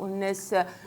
19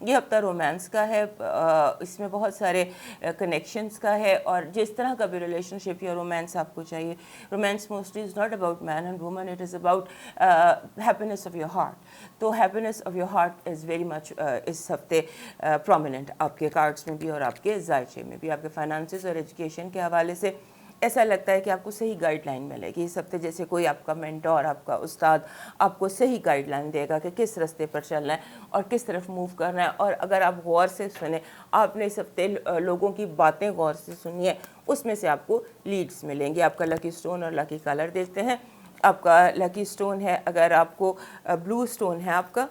یہ ہفتہ رومانس کا ہے، اس میں بہت سارے کنیکشنز کا ہے، اور جس طرح کا بھی ریلیشن شپ یا رومانس آپ کو چاہیے. Romance mostly is not about man and woman, it is about happiness of your heart. تو happiness of your heart is very much اس ہفتے پرومیننٹ آپ کے کارڈس میں بھی اور آپ کے ذائچے میں بھی. آپ کے فائنانسز اور ایجوکیشن کے حوالے سے ایسا لگتا ہے کہ آپ کو صحیح گائیڈ لائن ملے گی اس ہفتے. جیسے کوئی آپ کا مینٹور، آپ کا استاد آپ کو صحیح گائیڈ لائن دے گا کہ کس رستے پر چلنا ہے اور کس طرف موو کرنا ہے. اور اگر آپ غور سے سنیں، آپ نے اس ہفتے لوگوں کی باتیں غور سے سنی ہے، اس میں سے آپ کو لیڈز ملیں گی. آپ کا لکی اسٹون اور لکی کلر دیکھتے ہیں. آپ کا لکی اسٹون ہے، اگر آپ کو بلو اسٹون ہے آپ کا،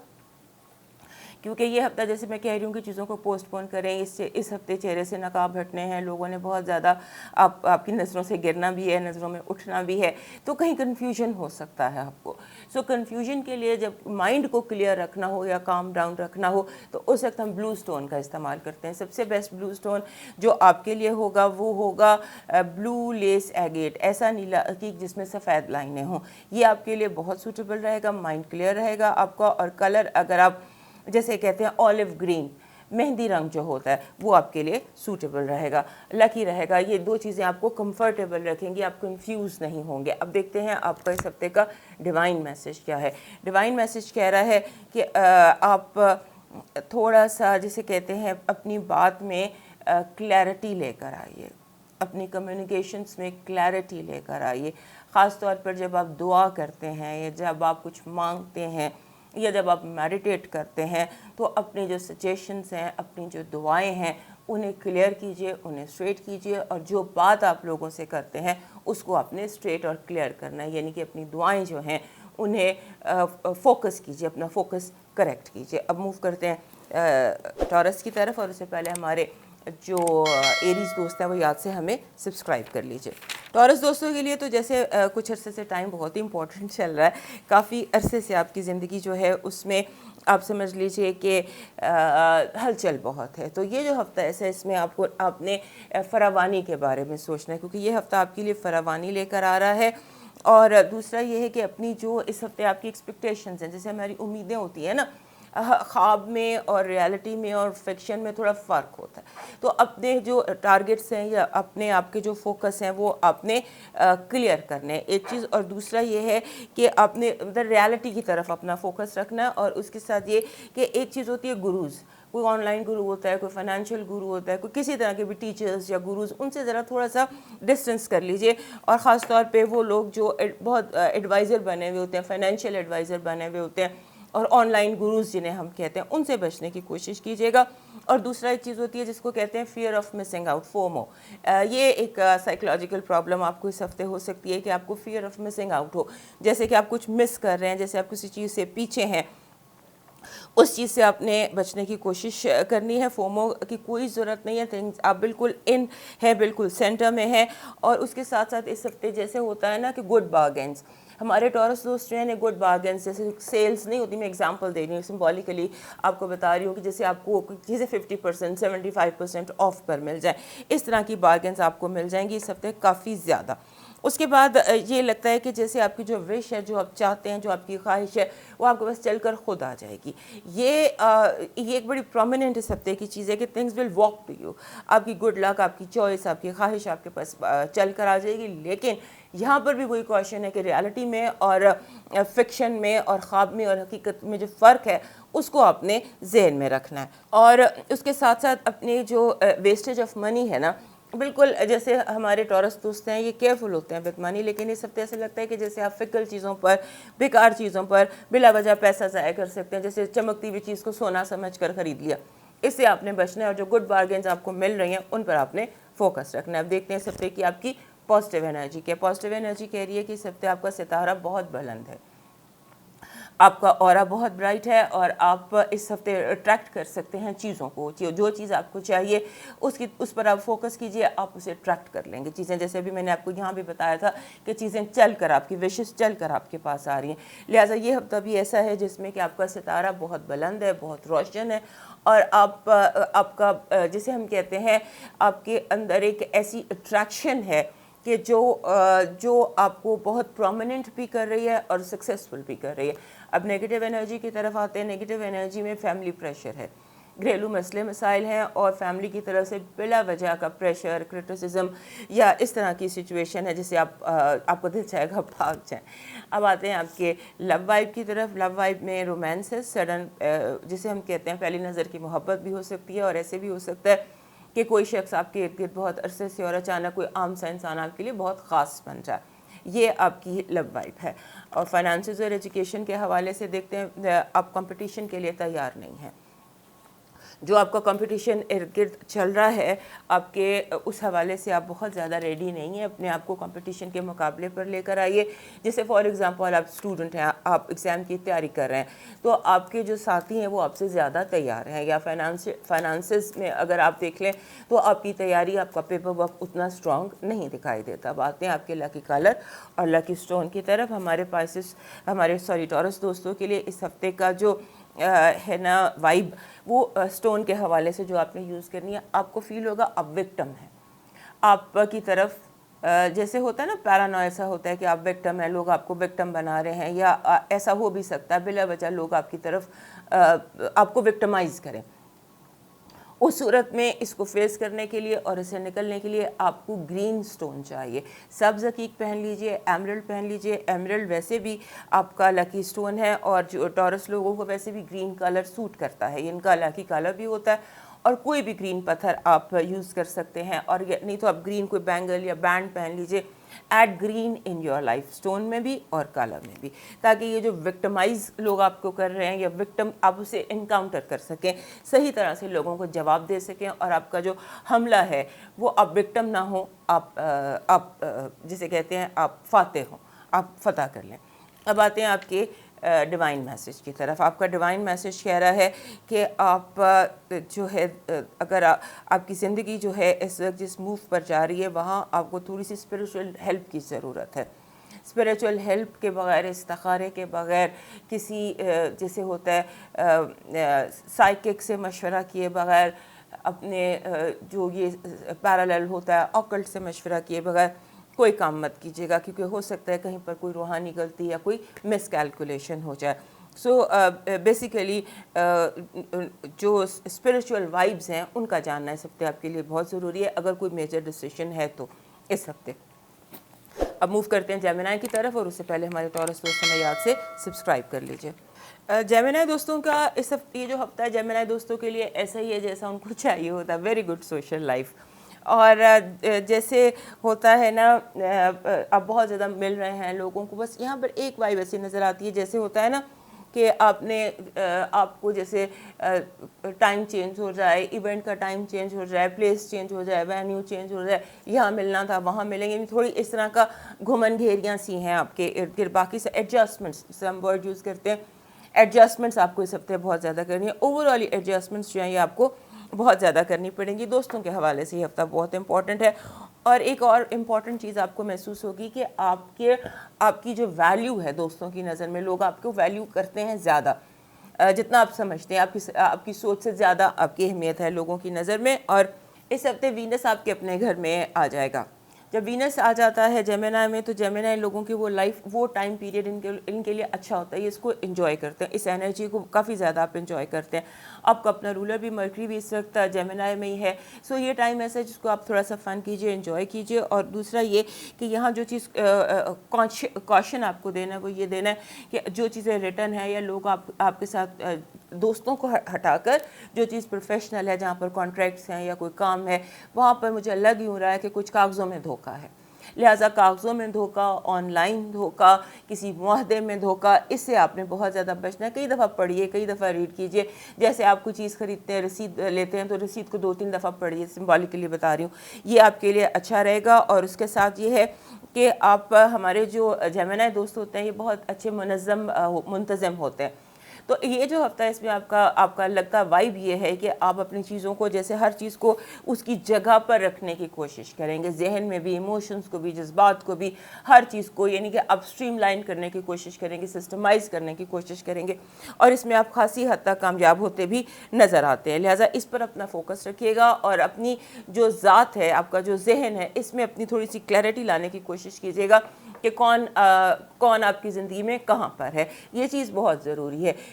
کیونکہ یہ ہفتہ جیسے میں کہہ رہی ہوں کہ چیزوں کو پوسٹ پون کریں. اس ہفتے چہرے سے نقاب ہٹنے ہیں، لوگوں نے بہت زیادہ آپ کی نظروں سے گرنا بھی ہے، نظروں میں اٹھنا بھی ہے، تو کہیں کنفیوژن ہو سکتا ہے آپ کو. سو کنفیوژن کے لیے جب مائنڈ کو کلیئر رکھنا ہو یا کام ڈاؤن رکھنا ہو تو اس وقت ہم بلو اسٹون کا استعمال کرتے ہیں. سب سے بیسٹ بلو اسٹون جو آپ کے لیے ہوگا وہ ہوگا بلو لیس ایگیٹ، ایسا نیلا عقیق جس میں سفید لائنیں ہوں. یہ آپ کے لیے بہت سوٹیبل رہے گا، مائنڈ کلیئر رہے گا آپ کا. اور کلر اگر آپ جیسے کہتے ہیں اولیو گرین، مہندی رنگ جو ہوتا ہے، وہ آپ کے لیے سوٹیبل رہے گا، لکی رہے گا. یہ دو چیزیں آپ کو کمفرٹیبل رکھیں گی، آپ کنفیوز نہیں ہوں گے. اب دیکھتے ہیں آپ کا اس ہفتے کا ڈیوائن میسج کیا ہے. ڈیوائن میسج کہہ رہا ہے کہ آپ تھوڑا سا جسے کہتے ہیں اپنی بات میں کلیئرٹی لے کر آئیے، اپنی کمیونیکیشنز میں کلیئرٹی لے کر آئیے. خاص طور پر جب آپ دعا کرتے ہیں یا جب آپ کچھ مانگتے ہیں یا جب آپ میڈیٹیٹ کرتے ہیں تو اپنے جو سجیشنز ہیں، اپنی جو دعائیں ہیں، انہیں کلیئر کیجئے، انہیں اسٹریٹ کیجئے. اور جو بات آپ لوگوں سے کرتے ہیں اس کو آپ نے اسٹریٹ اور کلیئر کرنا ہے. یعنی کہ اپنی دعائیں جو ہیں انہیں فوکس کیجئے، اپنا فوکس کریکٹ کیجئے. اب موو کرتے ہیں ٹورس کی طرف، اور اس سے پہلے ہمارے جو ایریز دوست ہیں وہ یاد سے ہمیں سبسکرائب کر لیجئے. ٹورس دوستوں کے لیے تو جیسے کچھ عرصے سے ٹائم بہت ہی امپورٹنٹ چل رہا ہے، کافی عرصے سے آپ کی زندگی جو ہے اس میں آپ سمجھ لیجئے کہ ہلچل بہت ہے. تو یہ جو ہفتہ ایسا ہے، اس میں آپ نے فراوانی کے بارے میں سوچنا ہے، کیونکہ یہ ہفتہ آپ کے لیے فراوانی لے کر آ رہا ہے. اور دوسرا یہ ہے کہ اپنی جو اس ہفتے آپ کی ایکسپیکٹیشنز ہیں، جیسے ہماری امیدیں ہوتی ہیں نا، خواب میں اور ریالٹی میں اور فکشن میں تھوڑا فرق ہوتا ہے. تو اپنے جو ٹارگٹس ہیں یا اپنے آپ کے جو فوکس ہیں وہ آپ نے کلیئر کرنے ہیں، ایک چیز. اور دوسرا یہ ہے کہ آپ نے ریالٹی کی طرف اپنا فوکس رکھنا ہے. اور اس کے ساتھ یہ کہ ایک چیز ہوتی ہے گروز، کوئی آن لائن گرو ہوتا ہے، کوئی فائنینشیل گرو ہوتا ہے، کوئی کسی طرح کے بھی ٹیچرز یا گروز، ان سے ذرا تھوڑا سا ڈسٹنس کر لیجئے. اور خاص طور پہ وہ لوگ جو بہت ایڈوائزر بنے ہوئے ہوتے ہیں، فائنینشیل ایڈوائزر بنے ہوئے ہوتے ہیں، اور آن لائن گروز جنہیں ہم کہتے ہیں، ان سے بچنے کی کوشش کیجیے گا. اور دوسرا ایک چیز ہوتی ہے جس کو کہتے ہیں fear of missing out, FOMO. یہ ایک سائیکولوجیکل پرابلم آپ کو اس ہفتے ہو سکتی ہے کہ آپ کو فیئر آف مسنگ آؤٹ ہو، جیسے کہ آپ کچھ مس کر رہے ہیں، جیسے آپ کسی چیز سے پیچھے ہیں، اس چیز سے آپ نے بچنے کی کوشش کرنی ہے. فومو کی کوئی ضرورت نہیں ہے، تھنگس آپ بالکل ان ہے، بالکل سینٹر میں ہے. اور اس کے ساتھ ساتھ اس ہفتے جیسے ہوتا ہے نا کہ گڈ بارگینز، ہمارے ٹورس دوست جو ہیں گڈ بارگینز، جیسے سیلز نہیں ہوتی، میں ایگزامپل دے رہی ہوں، سمبولیکلی آپ کو بتا رہی ہوں کہ جیسے آپ کو چیزیں 50%، 75% آف پر مل جائیں، اس طرح کی بارگینز آپ کو مل جائیں گی اس ہفتے کافی زیادہ. اس کے بعد یہ لگتا ہے کہ جیسے آپ کی جو وش ہے، جو آپ چاہتے ہیں، جو آپ کی خواہش ہے، وہ آپ کے پاس چل کر خود آ جائے گی. یہ ایک بڑی پرومیننٹ اس ہفتے کی چیز ہے کہ things will walk to you. آپ کی گڈ لک، آپ کی چوائس، آپ کی خواہش آپ کے پاس چل کر آ جائے گی. لیکن یہاں پر بھی وہی کوشچن ہے کہ ریالٹی میں اور فکشن میں اور خواب میں اور حقیقت میں جو فرق ہے اس کو آپ نے ذہن میں رکھنا ہے. اور اس کے ساتھ ساتھ اپنے جو ویسٹیج آف منی ہے نا، بالکل جیسے ہمارے ٹورس دوست ہیں یہ کیئرفل ہوتے ہیں وتھ منی، لیکن اس ہفتے ایسا لگتا ہے کہ جیسے آپ فکر چیزوں پر، بیکار چیزوں پر بلا وجہ پیسہ ضائع کر سکتے ہیں، جیسے چمکتی ہوئی چیز کو سونا سمجھ کر خرید لیا. اس سے آپ نے بچنا ہے، اور جو گڈ بارگینز آپ کو مل رہی ہیں ان پر آپ نے فوکس رکھنا ہے. اب دیکھتے ہیں اس ہفتے کی آپ کی پازیٹیو انرجی کیا. پازیٹیو انرجی کہہ رہی ہے کہ اس ہفتے آپ کا ستارہ بہت بلند ہے، آپ کا اورا بہت برائٹ ہے، اور آپ اس ہفتے اٹریکٹ کر سکتے ہیں چیزوں کو. جو چیز آپ کو چاہیے اس پر آپ فوکس کیجئے، آپ اسے اٹریکٹ کر لیں گے. چیزیں جیسے بھی میں نے آپ کو یہاں بھی بتایا تھا کہ چیزیں چل کر، آپ کی وشز چل کر آپ کے پاس آ رہی ہیں. لہٰذا یہ ہفتہ بھی ایسا ہے جس میں کہ آپ کا ستارہ بہت بلند ہے، بہت روشن ہے، اور آپ کا جسے ہم کہتے ہیں آپ کے اندر ایک ایسی اٹریکشن ہے کہ جو آپ کو بہت پرومیننٹ بھی کر رہی ہے اور سکسیسفل بھی کر رہی ہے. اب نیگیٹو انرجی کی طرف آتے ہیں. نیگیٹو انرجی میں فیملی پریشر ہے، گھریلو مسئلے مسائل ہیں اور فیملی کی طرف سے بلا وجہ کا پریشر، کرٹیسزم یا اس طرح کی سچویشن ہے جسے آپ کو دل چاہے گا بھاگ جائیں۔ اب آتے ہیں آپ کے لو وائب کی طرف۔ لو وائب میں رومانس ہے، سڈن جسے ہم کہتے ہیں پہلی نظر کی محبت بھی ہو سکتی ہے، اور ایسے بھی ہو سکتا ہے کہ کوئی شخص آپ کے ارد گرد بہت عرصے سے اور اچانک کوئی عام سا انسان آپ کے لیے بہت خاص بن جائے، یہ آپ کی لو وائب ہے۔ اور فائنانسز اور ایجوکیشن کے حوالے سے دیکھتے ہیں آپ کمپٹیشن کے لیے تیار نہیں ہیں، جو آپ کا کمپٹیشن ارد گرد چل رہا ہے آپ کے اس حوالے سے آپ بہت زیادہ ریڈی نہیں ہیں، اپنے آپ کو کمپٹیشن کے مقابلے پر لے کر آئیے۔ جیسے فار ایگزامپل آپ اسٹوڈنٹ ہیں، آپ ایگزام کی تیاری کر رہے ہیں، تو آپ کے جو ساتھی ہیں وہ آپ سے زیادہ تیار ہیں، یا فائنانسز میں اگر آپ دیکھ لیں تو آپ کی تیاری، آپ کا پیپر ورک اتنا اسٹرانگ نہیں دکھائی دیتا۔ اب آتے ہیں آپ کے لکی کلر اور لکی اسٹون کی طرف۔ ہمارے ٹورس دوستوں کے لیے اس ہفتے کا جو ہے نا وائب، وہ اسٹون کے حوالے سے جو آپ نے یوز کرنی ہے، آپ کو فیل ہوگا آپ وکٹم ہیں، آپ کی طرف جیسے ہوتا ہے نا پیرانویا، ایسا ہوتا ہے کہ آپ وکٹم ہیں، لوگ آپ کو وکٹم بنا رہے ہیں، یا ایسا ہو بھی سکتا ہے بلا وجہ لوگ آپ کی طرف آپ کو وکٹمائز کریں۔ اس صورت میں اس کو فیس کرنے کے لیے اور اسے نکلنے کے لیے آپ کو گرین سٹون چاہیے۔ سبز عقیق پہن لیجئے، ایمرلڈ پہن لیجئے۔ ایمرلڈ ویسے بھی آپ کا لکی سٹون ہے، اور جو ٹورس لوگوں کو ویسے بھی گرین کلر سوٹ کرتا ہے، ان کا لکی کلر بھی ہوتا ہے، اور کوئی بھی گرین پتھر آپ یوز کر سکتے ہیں، اور نہیں تو آپ گرین کوئی بینگل یا بینڈ پہن لیجئے۔ Add green in your life, stone میں بھی اور کلر میں بھی، تاکہ یہ جو وکٹمائز لوگ آپ کو کر رہے ہیں یا وکٹم، آپ اسے انکاؤنٹر کر سکیں، صحیح طرح سے لوگوں کو جواب دے سکیں، اور آپ کا جو حملہ ہے وہ آپ وکٹم نہ ہوں، آپ جسے کہتے ہیں آپ فاتح ہوں، آپ فتح کر لیں۔ اب آتے ہیں آپ کے ڈیوائن میسج کی طرف۔ آپ کا ڈیوائن میسج کہہ رہا ہے کہ آپ جو ہے اگر آپ کی زندگی جو ہے اس وقت جس موو پر جا رہی ہے، وہاں آپ کو تھوڑی سی اسپریچول ہیلپ کی ضرورت ہے۔ اسپریچول ہیلپ کے بغیر، استخارے کے بغیر، کسی جیسے ہوتا ہے سائیکک سے مشورہ کیے بغیر، اپنے جو یہ پیرالل ہوتا ہے آکلٹ سے مشورہ کیے بغیر کوئی کام مت کیجیے گا، کیونکہ ہو سکتا ہے کہیں پر کوئی روحانی غلطی یا کوئی مس کیلکولیشن ہو جائے۔ سو بیسیکلی جو اسپریچول وائبز ہیں ان کا جاننا اس ہفتے آپ کے لیے بہت ضروری ہے، اگر کوئی میجر ڈیسیشن ہے تو اس ہفتے۔ اب موو کرتے ہیں جیمنائی کی طرف، اور اس سے پہلے ہمارے ٹورس دوستوں میں یاد سے سبسکرائب کر لیجئے۔ جیمنائی دوستوں کا اس ہفتے یہ جو ہفتہ ہے جیمنائی دوستوں کے لیے ایسا ہی ہے جیسا ان کو چاہیے ہوتا ہے، ویری گڈ سوشل لائف، اور جیسے ہوتا ہے نا آپ بہت زیادہ مل رہے ہیں لوگوں کو، بس یہاں پر ایک وائب ایسی نظر آتی ہے جیسے ہوتا ہے نا کہ آپ کو جیسے ٹائم چینج ہو جائے، ایونٹ کا ٹائم چینج ہو جائے، پلیس چینج ہو جائے، وینیو چینج ہو جائے، یہاں ملنا تھا وہاں ملیں گے، تھوڑی اس طرح کا گھمن گھیریاں سی ہیں آپ کے ارد گرد۔ باقی سے ایڈجسٹمنٹس ہم ورڈ یوز کرتے ہیں، ایڈجسٹمنٹس آپ کو اس ہفتے بہت زیادہ کرنی ہے، اوور آل ایڈجسٹمنٹس جو ہیں یہ آپ کو بہت زیادہ کرنی پڑیں گی۔ دوستوں کے حوالے سے یہ ہفتہ بہت امپورٹنٹ ہے، اور ایک اور امپورٹنٹ چیز آپ کو محسوس ہوگی کہ آپ کی جو ویلیو ہے دوستوں کی نظر میں، لوگ آپ کو ویلیو کرتے ہیں زیادہ، جتنا آپ سمجھتے ہیں، آپ کی سوچ سے زیادہ آپ کی اہمیت ہے لوگوں کی نظر میں۔ اور اس ہفتے وینس آپ کے اپنے گھر میں آ جائے گا۔ جب وینس آ جاتا ہے جیمنائی میں، تو جیمنائی لوگوں کی وہ ٹائم پیریڈ ان کے لیے اچھا ہوتا ہے، یہ اس کو انجوائے کرتے ہیں، اس انرجی کو کافی زیادہ آپ انجوائے کرتے ہیں۔ آپ کا اپنا رولر بھی مرکری بھی اس وقت جیمنائی میں ہی ہے، سو یہ ٹائم ایسا ہے جس کو آپ تھوڑا سا فن کیجئے، انجوائے کیجئے۔ اور دوسرا یہ کہ یہاں جو چیز کاشن آپ کو دینا ہے وہ یہ دینا ہے کہ جو چیزیں ریٹن ہے یا لوگ آپ کے ساتھ دوستوں کو ہٹا کر جو چیز پروفیشنل ہے، جہاں پر کانٹریکٹس ہیں یا کوئی کام ہے، وہاں پر مجھے لگ یوں رہا ہے کہ کچھ کاغذوں میں دھوکہ ہے، لہٰذا کاغذوں میں دھوکہ، آن لائن دھوکہ، کسی معاہدے میں دھوکہ، اس سے آپ نے بہت زیادہ بچنا ہے۔ کئی دفعہ پڑھیے، کئی دفعہ ریڈ کیجئے، جیسے آپ کوئی چیز خریدتے ہیں، رسید لیتے ہیں تو رسید کو 2-3 دفعہ پڑھیے، سمبولکلی بتا رہی ہوں، یہ آپ کے لیے اچھا رہے گا۔ اور اس کے ساتھ یہ ہے کہ ہمارے جو جیمنائی دوست ہوتے ہیں یہ بہت اچھے منتظم ہوتے ہیں، تو یہ جو ہفتہ اس میں آپ کا لگتا وائب یہ ہے کہ آپ اپنی چیزوں کو جیسے ہر چیز کو اس کی جگہ پر رکھنے کی کوشش کریں گے، ذہن میں بھی، ایموشنز کو بھی، جذبات کو بھی، ہر چیز کو، یعنی کہ آپ اسٹریم لائن کرنے کی کوشش کریں گے، سسٹمائز کرنے کی کوشش کریں گے، اور اس میں آپ خاصی حد تک کامیاب ہوتے بھی نظر آتے ہیں۔ لہٰذا اس پر اپنا فوکس رکھیے گا، اور اپنی جو ذات ہے، آپ کا جو ذہن ہے، اس میں اپنی تھوڑی سی کلیئرٹی لانے کی کوشش کیجیے گا کہ کون آپ کی زندگی میں کہاں پر ہے، یہ چیز بہت ضروری ہے۔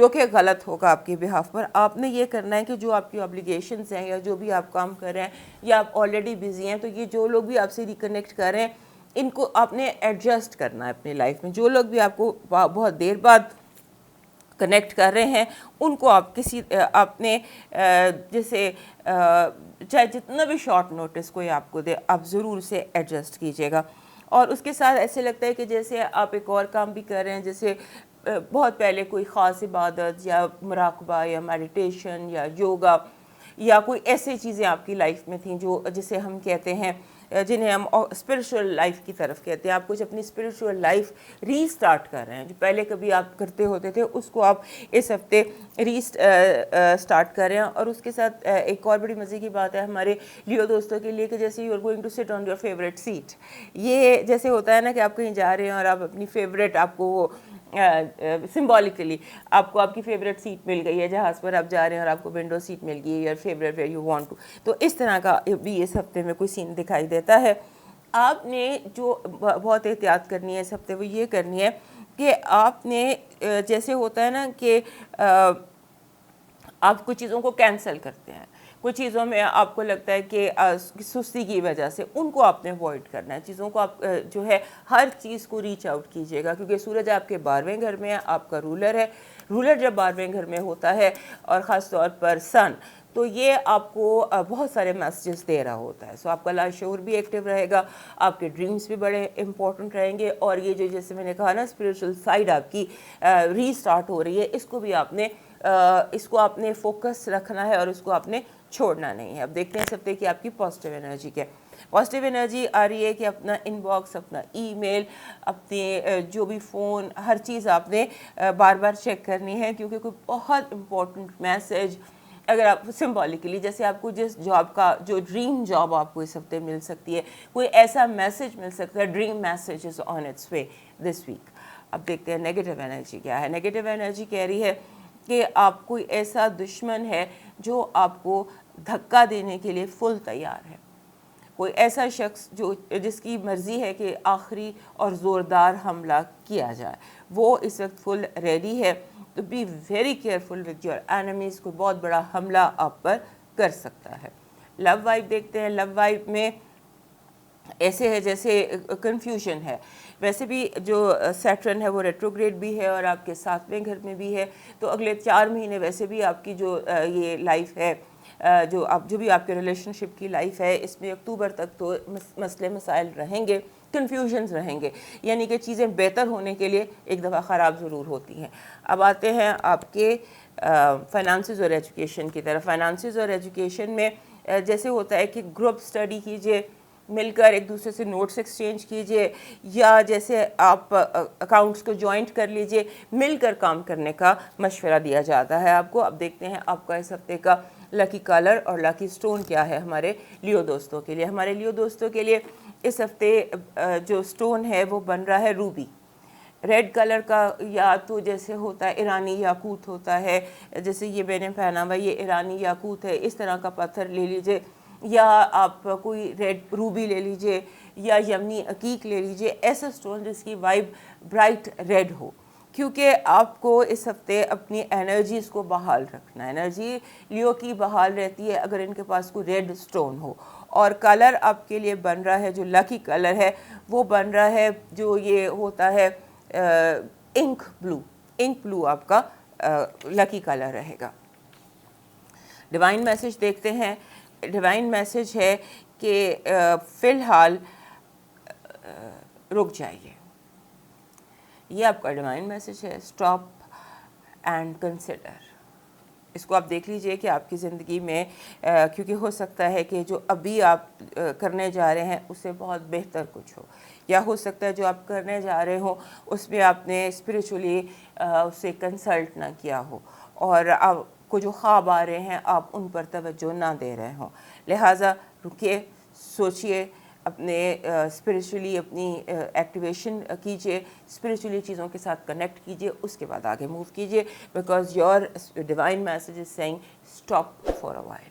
جو کہ غلط ہوگا آپ کے بہاف پر. آپ نے یہ کرنا ہے کہ جو آپ کی آبلیگیشنز ہیں یا جو بھی آپ کام کر رہے ہیں یا آپ آلریڈی بزی ہیں, تو یہ جو لوگ بھی آپ سے ریکنیکٹ کر رہے ہیں ان کو آپ نے ایڈجسٹ کرنا ہے اپنی لائف میں. جو لوگ بھی آپ کو بہت دیر بعد کنیکٹ کر رہے ہیں ان کو آپ آپ نے جیسے چاہے جتنا بھی شارٹ نوٹس کوئی آپ کو دے, آپ ضرور اسے ایڈجسٹ کیجیے گا. اور اس کے ساتھ ایسے لگتا ہے کہ جیسے آپ ایک اور کام بھی کر رہے ہیں, جیسے بہت پہلے کوئی خاص عبادت یا مراقبہ یا میڈیٹیشن یا یوگا یا کوئی ایسی چیزیں آپ کی لائف میں تھیں جو جسے ہم کہتے ہیں, جنہیں ہم اسپرچول لائف کی طرف کہتے ہیں. آپ کچھ اپنی اسپرچول لائف ری اسٹارٹ کر رہے ہیں, جو پہلے کبھی آپ کرتے ہوتے تھے اس کو آپ اس ہفتے اسٹارٹ کر رہے ہیں. اور اس کے ساتھ ایک اور بڑی مزے کی بات ہے ہمارے لیو دوستوں کے لیے کہ جیسے you are going to sit on your favourite set. یہ جیسے ہوتا ہے نا کہ آپ کہیں جا رہے ہیں اور آپ اپنی فیوریٹ, آپ کو وہ سمبولکلی آپ کو آپ کی فیوریٹ سیٹ مل گئی ہے, جہاز پر آپ جا رہے ہیں اور آپ کو ونڈو سیٹ مل گئی ہے, your favourite where you want to. تو اس طرح کا بھی اس ہفتے میں کوئی سین دکھائی دیتا ہے. آپ نے جو بہت احتیاط کرنی ہے اس ہفتے وہ یہ کرنی ہے کہ آپ نے جیسے ہوتا ہے نا کہ آپ کچھ چیزوں کو کینسل کرتے ہیں, کچھ چیزوں میں آپ کو لگتا ہے کہ سستی کی وجہ سے ان کو آپ نے اوائڈ کرنا ہے. چیزوں کو آپ جو ہے ہر چیز کو ریچ آؤٹ کیجیے گا, کیونکہ سورج آپ کے 12ویں گھر میں ہے, آپ کا رولر ہے. رولر جب 12ویں گھر میں ہوتا ہے اور خاص طور پر سن, تو یہ آپ کو بہت سارے میسیجز دے رہا ہوتا ہے. سو آپ کا لاشعور بھی ایکٹیو رہے گا, آپ کے ڈریمز بھی بڑے امپورٹنٹ رہیں گے, اور یہ جو جیسے میں نے کہا نا اسپریچول سائڈ آپ کی ری اسٹارٹ ہو رہی ہے, اس کو بھی آپ نے فوکس رکھنا ہے اور اس کو آپ نے چھوڑنا نہیں ہے. اب دیکھتے ہیں اس ہفتے کی آپ کی پازیٹیو انرجی کیا. پازیٹیو انرجی آ رہی ہے کہ اپنا ان باکس, اپنا ای میل, اپنے جو بھی فون, ہر چیز آپ نے بار بار چیک کرنی ہے, کیونکہ کوئی بہت امپورٹنٹ میسیج اگر آپ سمبولکلی, جیسے آپ کو جس جاب کا جو ڈریم جاب آپ کو اس ہفتے مل سکتی ہے, کوئی ایسا میسیج مل سکتا ہے, dream message is on its way this week. اب دیکھتے ہیں نیگیٹو انرجی کیا ہے. نیگیٹو انرجی کہہ رہی ہے کہ آپ کوئی ایسا دشمن ہے جو آپ کو دھکا دینے کے لیے فل تیار ہے. کوئی ایسا شخص جس کی مرضی ہے کہ آخری اور زوردار حملہ کیا جائے, وہ اس وقت فل ریڈی ہے. تو be very careful with your enemies. کوئی بہت بڑا حملہ آپ پر کر سکتا ہے. لو وائب دیکھتے ہیں. لو وائب میں ایسے ہے جیسے کنفیوژن ہے. ویسے بھی جو سیٹرن ہے وہ ریٹروگریڈ بھی ہے اور آپ کے 7ویں گھر میں بھی ہے, تو اگلے 4 مہینے ویسے بھی آپ کی جو یہ لائف ہے, جو بھی آپ کے ریلیشن شپ کی لائف ہے, اس میں اکتوبر تک تو مسئلے مسائل رہیں گے, کنفیوژنز رہیں گے, یعنی کہ چیزیں بہتر ہونے کے لیے ایک دفعہ خراب ضرور ہوتی ہیں. اب آتے ہیں آپ کے فائنانسز اور ایجوکیشن کی طرف. فائنانسز اور ایجوکیشن میں جیسے ہوتا ہے کہ گروپ اسٹڈی کیجیے, مل کر ایک دوسرے سے نوٹس ایکسچینج کیجیے, یا جیسے آپ اکاؤنٹس کو جوائنٹ کر لیجیے, مل کر کام کرنے کا مشورہ دیا جاتا ہے آپ کو. اب دیکھتے ہیں آپ کا اس ہفتے کا لکی کلر اور لکی سٹون کیا ہے ہمارے لیو دوستوں کے لیے. ہمارے لیو دوستوں کے لیے اس ہفتے جو سٹون ہے وہ بن رہا ہے روبی. ریڈ کلر کا یا تو جیسے ہوتا ہے ایرانی یاقوت ہوتا ہے, جیسے یہ میں نے پہنا ہوا یہ ایرانی یاقوت ہے, اس طرح کا پتھر لے لیجیے, یا آپ کوئی ریڈ روبی لے لیجیے, یا یمنی عقیق لے لیجیے. ایسا سٹون جس کی وائب برائٹ ریڈ ہو, کیونکہ آپ کو اس ہفتے اپنی انرجیز کو بحال رکھنا ہے. انرجی لیو کی بحال رہتی ہے اگر ان کے پاس کوئی ریڈ سٹون ہو. اور کلر آپ کے لیے بن رہا ہے, جو لکی کلر ہے وہ بن رہا ہے جو یہ ہوتا ہے انک بلو. انک بلو آپ کا لکی کلر رہے گا. ڈیوائن میسج دیکھتے ہیں. ڈیوائن میسج ہے کہ فی الحال رک جائیے. یہ آپ کا ڈیوائن میسج ہے. Stop and consider. اس کو آپ دیکھ لیجئے کہ آپ کی زندگی میں کیونکہ ہو سکتا ہے کہ جو ابھی آپ کرنے جا رہے ہیں اس سے بہت بہتر کچھ ہو, یا ہو سکتا ہے جو آپ کرنے جا رہے ہوں اس میں آپ نے اسپریچولی اسے کنسلٹ نہ کیا ہو, اور آپ کو جو خواب آ رہے ہیں آپ ان پر توجہ نہ دے رہے ہوں. لہٰذا رکیے, سوچئے, اپنے اسپریچولی اپنی ایکٹیویشن کیجئے, اسپریچولی چیزوں کے ساتھ کنیکٹ کیجئے, اس کے بعد آگے موو کیجئے, because your divine message is sing stop for a while.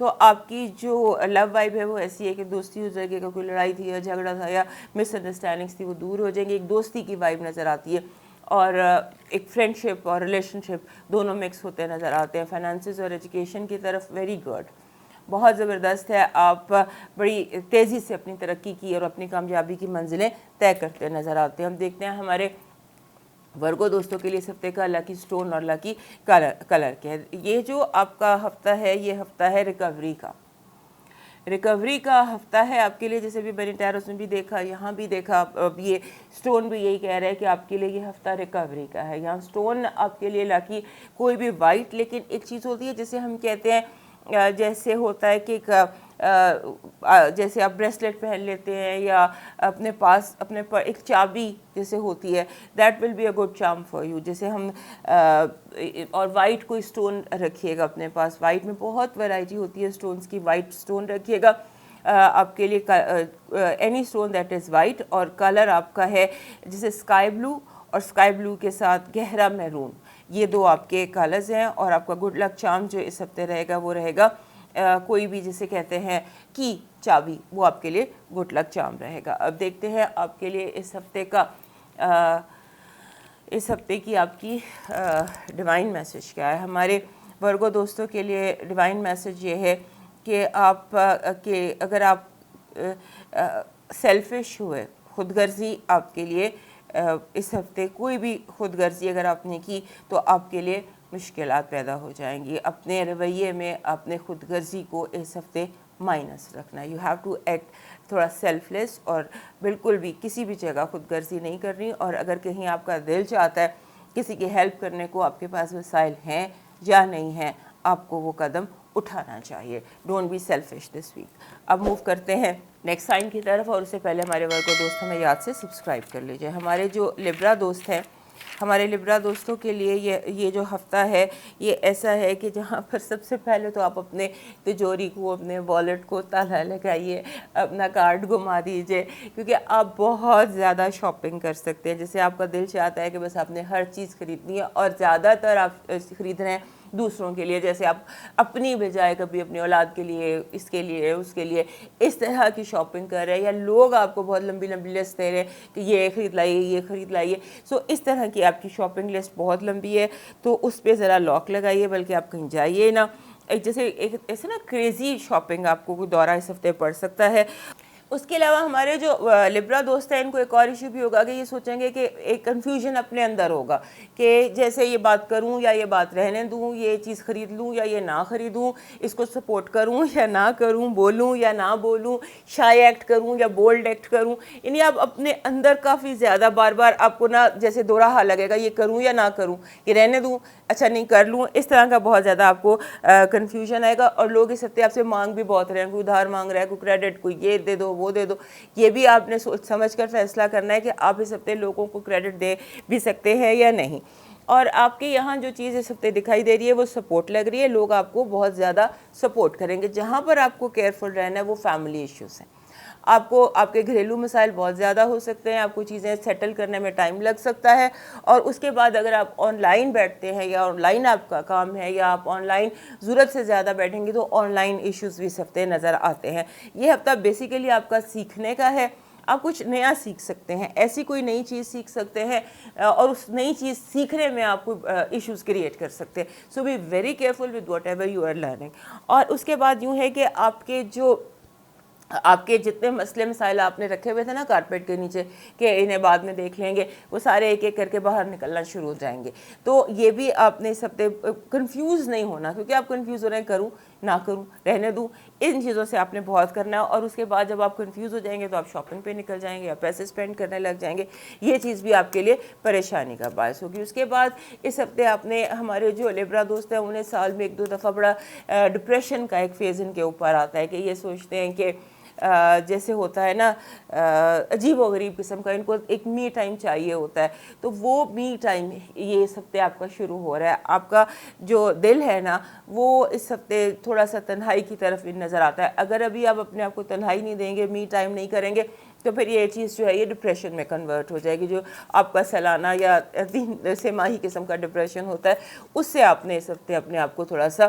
تو آپ کی جو لو وائب ہے وہ ایسی ہے کہ دوستی ہو جائے گی، کوئی لڑائی تھی یا جھگڑا تھا یا مس انڈرسٹینڈنگس تھی وہ دور ہو جائیں گی، ایک دوستی کی وائب نظر آتی ہے، اور ایک فرینڈ شپ اور ریلیشن شپ دونوں مکس ہوتے نظر آتے ہیں. فائنانسز اور ایجوکیشن کی طرف ویری گڈ، بہت زبردست ہے. آپ بڑی تیزی سے اپنی ترقی کی اور اپنی کامیابی کی منزلیں طے کرتے نظر آتے ہیں. ہم دیکھتے ہیں ہمارے ورگو دوستوں کے لیے اس ہفتے کا لکی سٹون اور لکی کلر کے ہے. یہ جو آپ کا ہفتہ ہے یہ ہفتہ ہے ریکوری کا ہفتہ ہے آپ کے لیے. جیسے بھی میں نے ٹیروس میں بھی دیکھا، یہاں بھی دیکھا، یہ سٹون بھی یہی کہہ رہا ہے کہ آپ کے لیے یہ ہفتہ ریکوری کا ہے. یہاں سٹون آپ کے لیے لکی کوئی بھی وائٹ، لیکن ایک چیز ہوتی ہے جسے ہم کہتے ہیں جیسے ہوتا ہے کہ جیسے آپ بریسلیٹ پہن لیتے ہیں یا اپنے پاس اپنے پر ایک چابی جیسے ہوتی ہے، that will be a good charm for you. جیسے ہم اور وائٹ کوئی سٹون رکھیے گا اپنے پاس. وائٹ میں بہت ویرائٹی ہوتی ہے سٹونز کی. وائٹ سٹون رکھیے گا آپ کے لیے، any stone that is white. اور کلر آپ کا ہے جیسے اسکائی بلو اور اسکائی بلو کے ساتھ گہرا میرون، یہ دو آپ کے کلرز ہیں. اور آپ کا گڈ لک چارم جو اس ہفتے رہے گا وہ رہے گا کوئی بھی جسے کہتے ہیں کی چابی، وہ آپ کے لیے گڈ لک چارم رہے گا. اب دیکھتے ہیں آپ کے لیے اس ہفتے کی آپ کی ڈیوائن میسج کیا ہے. ہمارے ورگو دوستوں کے لیے ڈیوائن میسج یہ ہے کہ اگر آپ سیلفش ہوئے، خود غرضی آپ کے لیے اس ہفتے کوئی بھی خود غرضی اگر آپ نے کی تو آپ کے لیے مشکلات پیدا ہو جائیں گی. اپنے رویے میں اپنے خود غرضی کو اس ہفتے مائنس رکھنا. یو ہیو ٹو ایکٹ تھوڑا سیلف لیس اور بالکل بھی کسی بھی جگہ خود غرضی نہیں کرنی. اور اگر کہیں آپ کا دل چاہتا ہے کسی کی ہیلپ کرنے کو، آپ کے پاس وسائل ہیں یا نہیں ہیں، آپ کو وہ قدم اٹھانا چاہیے. Don't be selfish this week. اب موو کرتے ہیں نیکسٹ سائن کی طرف، اور اس سے پہلے ہمارے ورگو دوست ہمیں یاد سے سبسکرائب کر لیجیے. ہمارے جو لبرا دوست ہیں، ہمارے لبرا دوستوں کے لیے یہ جو ہفتہ ہے یہ ایسا ہے کہ جہاں پر سب سے پہلے تو آپ اپنے تجوری کو، اپنے والیٹ کو تالا لگائیے، اپنا کارڈ گھما دیجیے، کیونکہ آپ بہت زیادہ شاپنگ کر سکتے ہیں. جیسے آپ کا دل چاہتا ہے کہ بس آپ نے ہر چیز خریدنی ہے، اور زیادہ تر آپ خرید رہے ہیں دوسروں کے لیے. جیسے آپ اپنی بجائے کبھی اپنی اولاد کے لیے، اس کے لیے، اس کے لیے اس طرح کی شاپنگ کر رہے ہیں، یا لوگ آپ کو بہت لمبی لمبی لسٹ دے رہے ہیں کہ یہ خرید لائیے، یہ خرید لائیے. سو اس طرح کی آپ کی شاپنگ لسٹ بہت لمبی ہے تو اس پہ ذرا لاک لگائیے، بلکہ آپ کہیں جائیے نا. ایسے نا کریزی شاپنگ آپ کو کوئی دورہ اس ہفتے پڑ سکتا ہے. اس کے علاوہ ہمارے جو لبرا دوست ہیں ان کو ایک اور ایشو بھی ہوگا کہ یہ سوچیں گے کہ ایک کنفیوژن اپنے اندر ہوگا کہ جیسے یہ بات کروں یا یہ بات رہنے دوں، یہ چیز خرید لوں یا یہ نہ خریدوں، اس کو سپورٹ کروں یا نہ کروں، بولوں یا نہ بولوں، شائع ایکٹ کروں یا بولڈ ایکٹ کروں. یعنی آپ اپنے اندر کافی زیادہ بار بار آپ کو نا جیسے دو راہ لگے گا، یہ کروں یا نہ کروں، یہ رہنے دوں، اچھا نہیں کر لوں. اس طرح کا بہت زیادہ آپ کو کنفیوژن آئے گا. اور لوگ اس ہفتے آپ سے مانگ بھی بہت رہے ہیں، کوئی ادھار مانگ رہا ہے، کوئی کریڈٹ، کوئی یہ دے دو وہ دے دو. یہ بھی آپ نے سوچ سمجھ کر فیصلہ کرنا ہے کہ آپ اس ہفتے لوگوں کو کریڈٹ دے بھی سکتے ہیں یا نہیں. اور آپ کے یہاں جو چیز اس ہفتے دکھائی دے رہی ہے وہ سپورٹ لگ رہی ہے. لوگ آپ کو بہت زیادہ سپورٹ کریں گے. جہاں پر آپ کو کیئرفل رہنا ہے وہ فیملی ایشوز ہیں. آپ کو آپ کے گھریلو مسائل بہت زیادہ ہو سکتے ہیں، آپ کو چیزیں سیٹل کرنے میں ٹائم لگ سکتا ہے. اور اس کے بعد اگر آپ آن لائن بیٹھتے ہیں یا آن لائن آپ کا کام ہے یا آپ آن لائن ضرورت سے زیادہ بیٹھیں گے تو آن لائن ایشوز بھی اس ہفتے نظر آتے ہیں. یہ ہفتہ بیسیکلی آپ کا سیکھنے کا ہے. آپ کچھ نیا سیکھ سکتے ہیں، ایسی کوئی نئی چیز سیکھ سکتے ہیں اور اس نئی چیز سیکھنے میں آپ کو ایشوز کریٹ کر سکتے ہیں. So be very careful with whatever you are learning. اور اس کے بعد یوں ہے کہ آپ کے جتنے مسئلے مسائل آپ نے رکھے ہوئے تھے نا کارپیٹ کے نیچے کہ انہیں بعد میں دیکھ لیں گے، وہ سارے ایک ایک کر کے باہر نکلنا شروع ہو جائیں گے. تو یہ بھی آپ نے اس ہفتے کنفیوز نہیں ہونا، کیونکہ آپ کنفیوز ہو رہے ہیں کروں نہ کروں، رہنے دوں. ان چیزوں سے آپ نے بہت کرنا ہے. اور اس کے بعد جب آپ کنفیوز ہو جائیں گے تو آپ شاپنگ پہ نکل جائیں گے یا پیسے اسپینڈ کرنے لگ جائیں گے. یہ چیز بھی آپ کے لیے پریشانی کا باعث ہوگی. اس کے بعد اس ہفتے آپ نے، ہمارے جو لیبرا دوست ہیں انہیں سال میں ایک دو دفعہ بڑا ڈپریشن کا ایک فیز ان کے اوپر آتا ہے کہ یہ سوچتے ہیں کہ جیسے ہوتا ہے نا عجیب و غریب قسم کا، ان کو ایک می ٹائم چاہیے ہوتا ہے. تو وہ می ٹائم یہ اس ہفتے آپ کا شروع ہو رہا ہے. آپ کا جو دل ہے نا وہ اس ہفتے تھوڑا سا تنہائی کی طرف نظر آتا ہے. اگر ابھی آپ اپنے آپ کو تنہائی نہیں دیں گے، می ٹائم نہیں کریں گے، تو پھر یہ چیز جو ہے یہ ڈپریشن میں کنورٹ ہو جائے گی. جو آپ کا سالانہ یا 3 سہ ماہی قسم کا ڈپریشن ہوتا ہے، اس سے آپ نے اس ہفتے اپنے آپ کو تھوڑا سا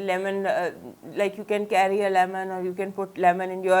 lemon, like you can carry a lemon or you can put lemon in your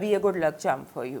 be a good luck charm for you.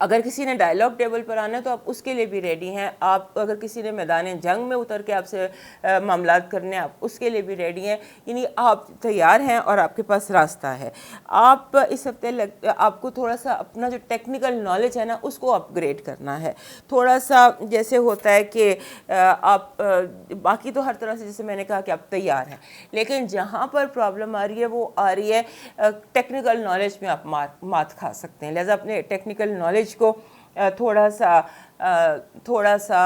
اگر کسی نے ڈائلاگ ٹیبل پر آنا ہے تو آپ اس کے لیے بھی ریڈی ہیں. آپ اگر کسی نے میدان جنگ میں اتر کے آپ سے معاملات کرنے آپ اس کے لیے بھی ریڈی ہیں. یعنی آپ تیار ہیں اور آپ کے پاس راستہ ہے. آپ اس ہفتے آپ کو تھوڑا سا اپنا جو ٹیکنیکل نالج ہے نا اس کو اپ گریڈ کرنا ہے. تھوڑا سا جیسے ہوتا ہے کہ آپ باقی تو ہر طرح سے جیسے میں نے کہا کہ آپ تیار ہیں, لیکن جہاں پر پرابلم آ رہی ہے وہ آ رہی ہے ٹیکنیکل نالج میں آپ مات کھا سکتے ہیں. لہٰذا اپنے ٹیکنیکل نالج کو تھوڑا سا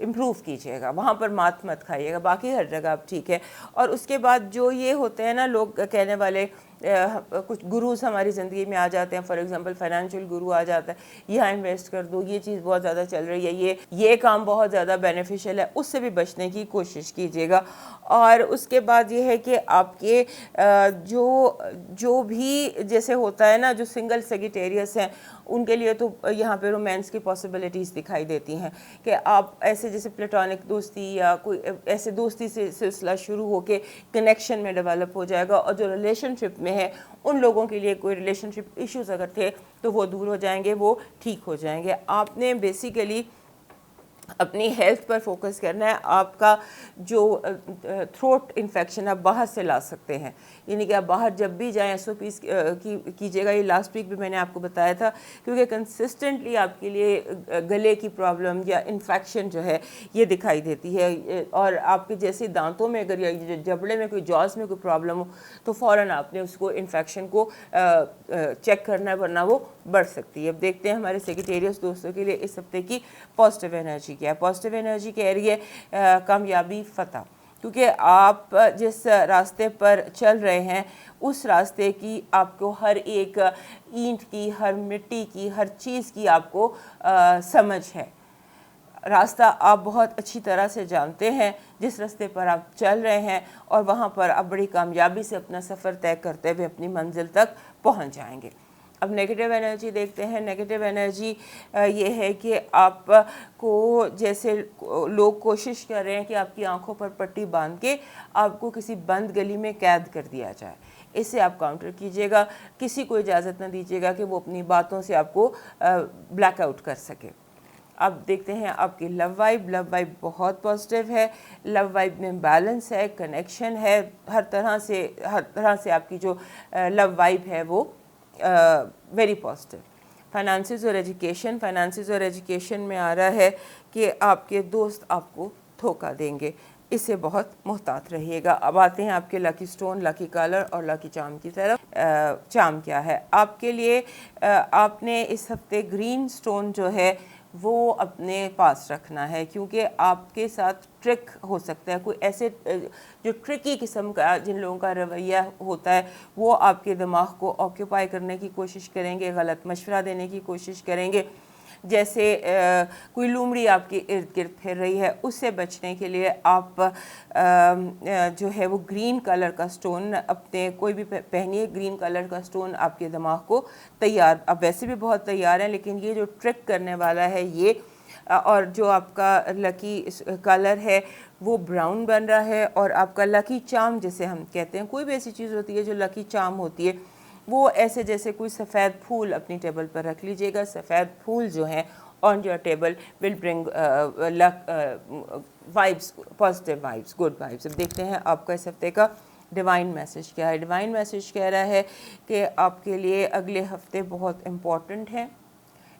امپروو کیجیے گا, وہاں پر مت کھائیے گا, باقی ہر جگہ آپ ٹھیک ہے. اور اس کے بعد جو یہ ہوتے ہیں نا لوگ کہنے والے, کچھ گروز ہماری زندگی میں آ جاتے ہیں, فار ایگزامپل فائنینشیل گرو آ جاتا ہے, یہاں انویسٹ کر دو, یہ چیز بہت زیادہ چل رہی ہے, یہ کام بہت زیادہ بینیفیشیل ہے, اس سے بھی بچنے کی کوشش کیجیے گا. اور اس کے بعد یہ ہے کہ آپ کے جو بھی جیسے ہوتا ہے نا جو سنگل سیگیٹیریس ہیں ان کے لیے تو یہاں پہ رومانس کی پاسبلٹیز دکھائی دیتی ہیں کہ آپ ایسے جیسے پلیٹونک دوستی یا کوئی ایسے دوستی سے سلسلہ شروع ہو کے کنیکشن میں ڈیولپ ہو جائے گا, اور جو ریلیشن شپ میں ہے ان لوگوں کے لیے کوئی ریلیشن شپ ایشوز اگر تھے تو وہ دور ہو جائیں گے, وہ ٹھیک ہو جائیں گے. آپ نے بیسیکلی اپنی ہیلتھ پر فوکس کرنا ہے. آپ کا جو تھروٹ انفیکشن آپ باہر سے لا سکتے ہیں, یعنی کہ آپ باہر جب بھی جائیں SOPs کیجیے گا. یہ لاسٹ ویک بھی میں نے آپ کو بتایا تھا, کیونکہ کنسسٹنٹلی آپ کے لیے گلے کی پرابلم یا انفیکشن جو ہے یہ دکھائی دیتی ہے, اور آپ کے جیسے دانتوں میں اگر یا جبڑے میں کوئی جاز میں کوئی پرابلم ہو تو فوراً آپ نے اس کو انفیکشن کو چیک کرنا ہے, ورنہ وہ بڑھ سکتی ہے. اب دیکھتے ہیں ہمارے سیگیٹیریس دوستوں کے لیے اس ہفتے کی پازیٹیو انرجی کیا ہے. پازیٹیو انرجی کہہ رہی ہے کامیابی, فتح, کیونکہ آپ جس راستے پر چل رہے ہیں اس راستے کی آپ کو ہر ایک اینٹ کی, ہر مٹی کی, ہر چیز کی آپ کو سمجھ ہے. راستہ آپ بہت اچھی طرح سے جانتے ہیں جس راستے پر آپ چل رہے ہیں, اور وہاں پر آپ بڑی کامیابی سے اپنا سفر طے کرتے ہوئے اپنی منزل تک پہنچ جائیں گے. اب نیگیٹیو انرجی دیکھتے ہیں. نیگیٹیو انرجی یہ ہے کہ آپ کو جیسے لوگ کوشش کر رہے ہیں کہ آپ کی آنکھوں پر پٹی باندھ کے آپ کو کسی بند گلی میں قید کر دیا جائے. اس سے آپ کاؤنٹر کیجیے گا. کسی کو اجازت نہ دیجیے گا کہ وہ اپنی باتوں سے آپ کو بلیک آؤٹ کر سکے. اب دیکھتے ہیں آپ کی لو وائب. لو وائب بہت پازیٹیو ہے. لو وائب میں بیلنس ہے, کنیکشن ہے, ہر طرح سے آپ کی جو لو وائب ہے وہ ویری پازیٹیو. فائنانسز اور ایجوکیشن. فائنانسز اور ایجوکیشن میں آ رہا ہے کہ آپ کے دوست آپ کو دھوکہ دیں گے, اس سے بہت محتاط رہیے گا. اب آتے ہیں آپ کے لکی سٹون, لکی کلر اور لکی چارم کی طرف. چارم کیا ہے آپ کے لیے؟ آپ نے اس ہفتے گرین سٹون جو ہے وہ اپنے پاس رکھنا ہے, کیونکہ آپ کے ساتھ ٹرک ہو سکتا ہے. کوئی ایسے جو ٹرکی قسم کا جن لوگوں کا رویہ ہوتا ہے وہ آپ کے دماغ کو آکیوپائی کرنے کی کوشش کریں گے, غلط مشورہ دینے کی کوشش کریں گے. جیسے کوئی لومڑی آپ کے ارد گرد پھر رہی ہے, اس سے بچنے کے لیے آپ جو ہے وہ گرین کلر کا سٹون اپنے کوئی بھی پہنیے. گرین کلر کا سٹون آپ کے دماغ کو تیار, اب ویسے بھی بہت تیار ہیں, لیکن یہ جو ٹرک کرنے والا ہے یہ. اور جو آپ کا لکی کلر ہے وہ براؤن بن رہا ہے, اور آپ کا لکی چارم جسے ہم کہتے ہیں, کوئی بھی ایسی چیز ہوتی ہے جو لکی چارم ہوتی ہے وہ ایسے جیسے کوئی سفید پھول اپنی ٹیبل پر رکھ لیجئے گا. سفید پھول جو ہیں on your table will bring luck vibes, positive vibes, good vibes. اب دیکھتے ہیں آپ کا اس ہفتے کا ڈیوائن میسج کیا ہے. ڈیوائن میسج کہہ رہا ہے کہ آپ کے لیے اگلے ہفتے بہت امپورٹنٹ ہیں.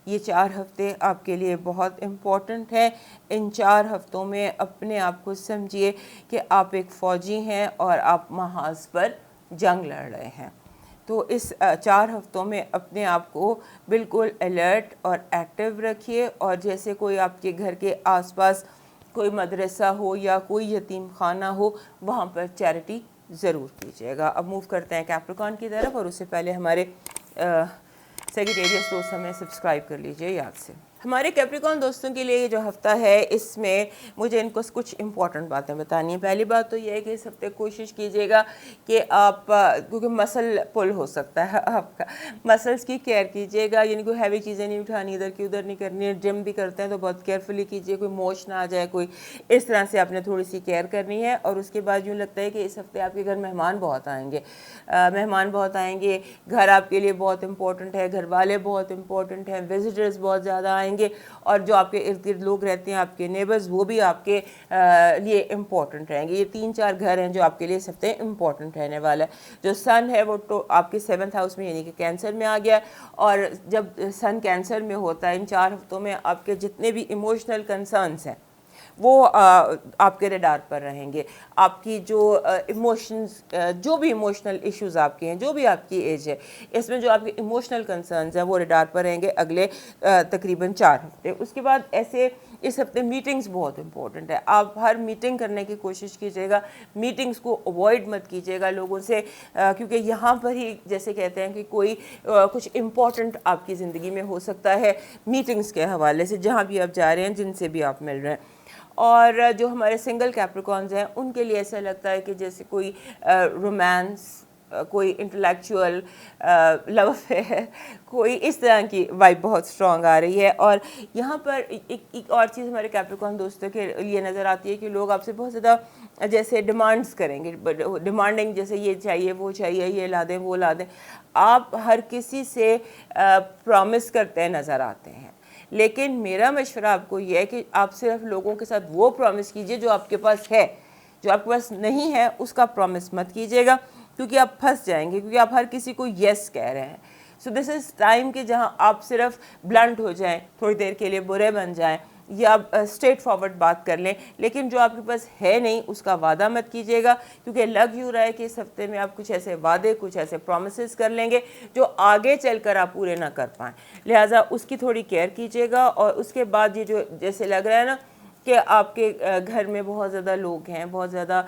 یہ 4 ہفتے آپ کے لیے بہت امپورٹنٹ ہیں. ان 4 ہفتوں میں اپنے آپ کو سمجھیے کہ آپ ایک فوجی ہیں اور آپ محاذ پر جنگ لڑ رہے ہیں. تو اس 4 ہفتوں میں اپنے آپ کو بالکل الرٹ اور ایکٹیو رکھیے, اور جیسے کوئی آپ کے گھر کے آس پاس کوئی مدرسہ ہو یا کوئی یتیم خانہ ہو وہاں پر چیریٹی ضرور کیجیے گا. اب موو کرتے ہیں کیپریکارن کی طرف, اور اس سے پہلے ہمارے سیگیٹیریس دوست ہمیں سبسکرائب کر لیجئے یاد سے. ہمارے کیپریکون دوستوں کے لیے یہ جو ہفتہ ہے اس میں مجھے ان کو کچھ امپورٹنٹ باتیں بتانی ہیں. پہلی بات تو یہ ہے کہ اس ہفتے کوشش کیجیے گا کہ آپ کیونکہ مسل پل ہو سکتا ہے آپ کا, مسلس کی کیئر کیجیے گا, یعنی کوئی ہیوی چیزیں نہیں اٹھانی, ادھر کی ادھر نہیں کرنی ہے. جم بھی کرتے ہیں تو بہت کیئرفلی کیجیے, کوئی موچ نہ آ جائے, کوئی اس طرح سے آپ نے تھوڑی سی کیئر کرنی ہے. اور اس کے بعد یوں لگتا ہے کہ اس ہفتے آپ کے گھر مہمان بہت آئیں گے, مہمان بہت آئیں گے, گھر آپ کے لیے بہت امپورٹنٹ ہے, گھر والے بہت امپورٹنٹ ہیں, وزٹرز بہت زیادہ آئیں گے, اور جو آپ کے ارد گرد لوگ رہتے ہیں آپ کے نیبرز وہ بھی آپ کے لیے امپورٹنٹ رہیں گے. یہ 3-4 گھر ہیں جو آپ کے لیے اس ہفتے امپورٹنٹ رہنے والا ہے. جو سن ہے وہ تو آپ کے 7th ہاؤس میں یعنی کہ کینسر میں آ گیا, اور جب سن کینسر میں ہوتا ہے ان 4 ہفتوں میں آپ کے جتنے بھی ایموشنل کنسرنس ہیں وہ آپ کے ریڈار پر رہیں گے. آپ کی جو ایموشنز, جو بھی ایموشنل ایشوز آپ کے ہیں, جو بھی آپ کی ایج ہے, اس میں جو آپ کے ایموشنل کنسرنز ہیں وہ ریڈار پر رہیں گے اگلے تقریباً 4 ہفتے. اس کے بعد ایسے اس ہفتے میٹنگز بہت امپورٹنٹ ہے. آپ ہر میٹنگ کرنے کی کوشش کیجیے گا, میٹنگز کو اوائڈ مت کیجیے گا لوگوں سے, کیونکہ یہاں پر ہی جیسے کہتے ہیں کہ کوئی کچھ امپورٹنٹ آپ کی زندگی میں ہو سکتا ہے میٹنگز کے حوالے سے, جہاں بھی آپ جا رہے ہیں, جن سے بھی آپ مل رہے ہیں. اور جو ہمارے سنگل کیپریکونز ہیں ان کے لیے ایسا لگتا ہے کہ جیسے کوئی رومانس, کوئی انٹلیکچوئل لو افیئر, کوئی اس طرح کی وائب بہت اسٹرانگ آ رہی ہے. اور یہاں پر ایک اور چیز ہمارے کیپریکون دوستوں کے لیے نظر آتی ہے کہ لوگ آپ سے بہت زیادہ جیسے ڈیمانڈس کریں گے, ڈیمانڈنگ جیسے یہ چاہیے وہ چاہیے, یہ لا دیں وہ لا دیں. آپ ہر کسی سے پرومس کرتے نظر آتے ہیں, لیکن میرا مشورہ آپ کو یہ ہے کہ آپ صرف لوگوں کے ساتھ وہ پرومس کیجئے جو آپ کے پاس ہے. جو آپ کے پاس نہیں ہے اس کا پرومس مت کیجیے گا, کیونکہ آپ پھنس جائیں گے, کیونکہ آپ ہر کسی کو یس کہہ رہے ہیں. سو دس از ٹائم کہ جہاں آپ صرف بلنٹ ہو جائیں, تھوڑی دیر کے لیے برے بن جائیں, یا اسٹریٹ فارورڈ بات کر لیں, لیکن جو آپ کے پاس ہے نہیں اس کا وعدہ مت کیجیے گا, کیونکہ لگ یوں رہا ہے کہ اس ہفتے میں آپ کچھ ایسے وعدے, کچھ ایسے پرومسز کر لیں گے جو آگے چل کر آپ پورے نہ کر پائیں. لہٰذا اس کی تھوڑی کیئر کیجیے گا. اور اس کے بعد یہ جو جیسے لگ رہا ہے نا کہ آپ کے گھر میں بہت زیادہ لوگ ہیں, بہت زیادہ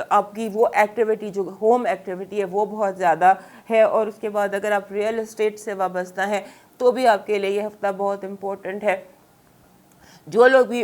آپ کی وہ ایکٹیویٹی جو ہوم ایکٹیویٹی ہے وہ بہت زیادہ ہے. اور اس کے بعد اگر آپ ریئل اسٹیٹ سے وابستہ ہیں تو بھی آپ کے لیے یہ ہفتہ بہت امپورٹنٹ ہے. جو لوگ بھی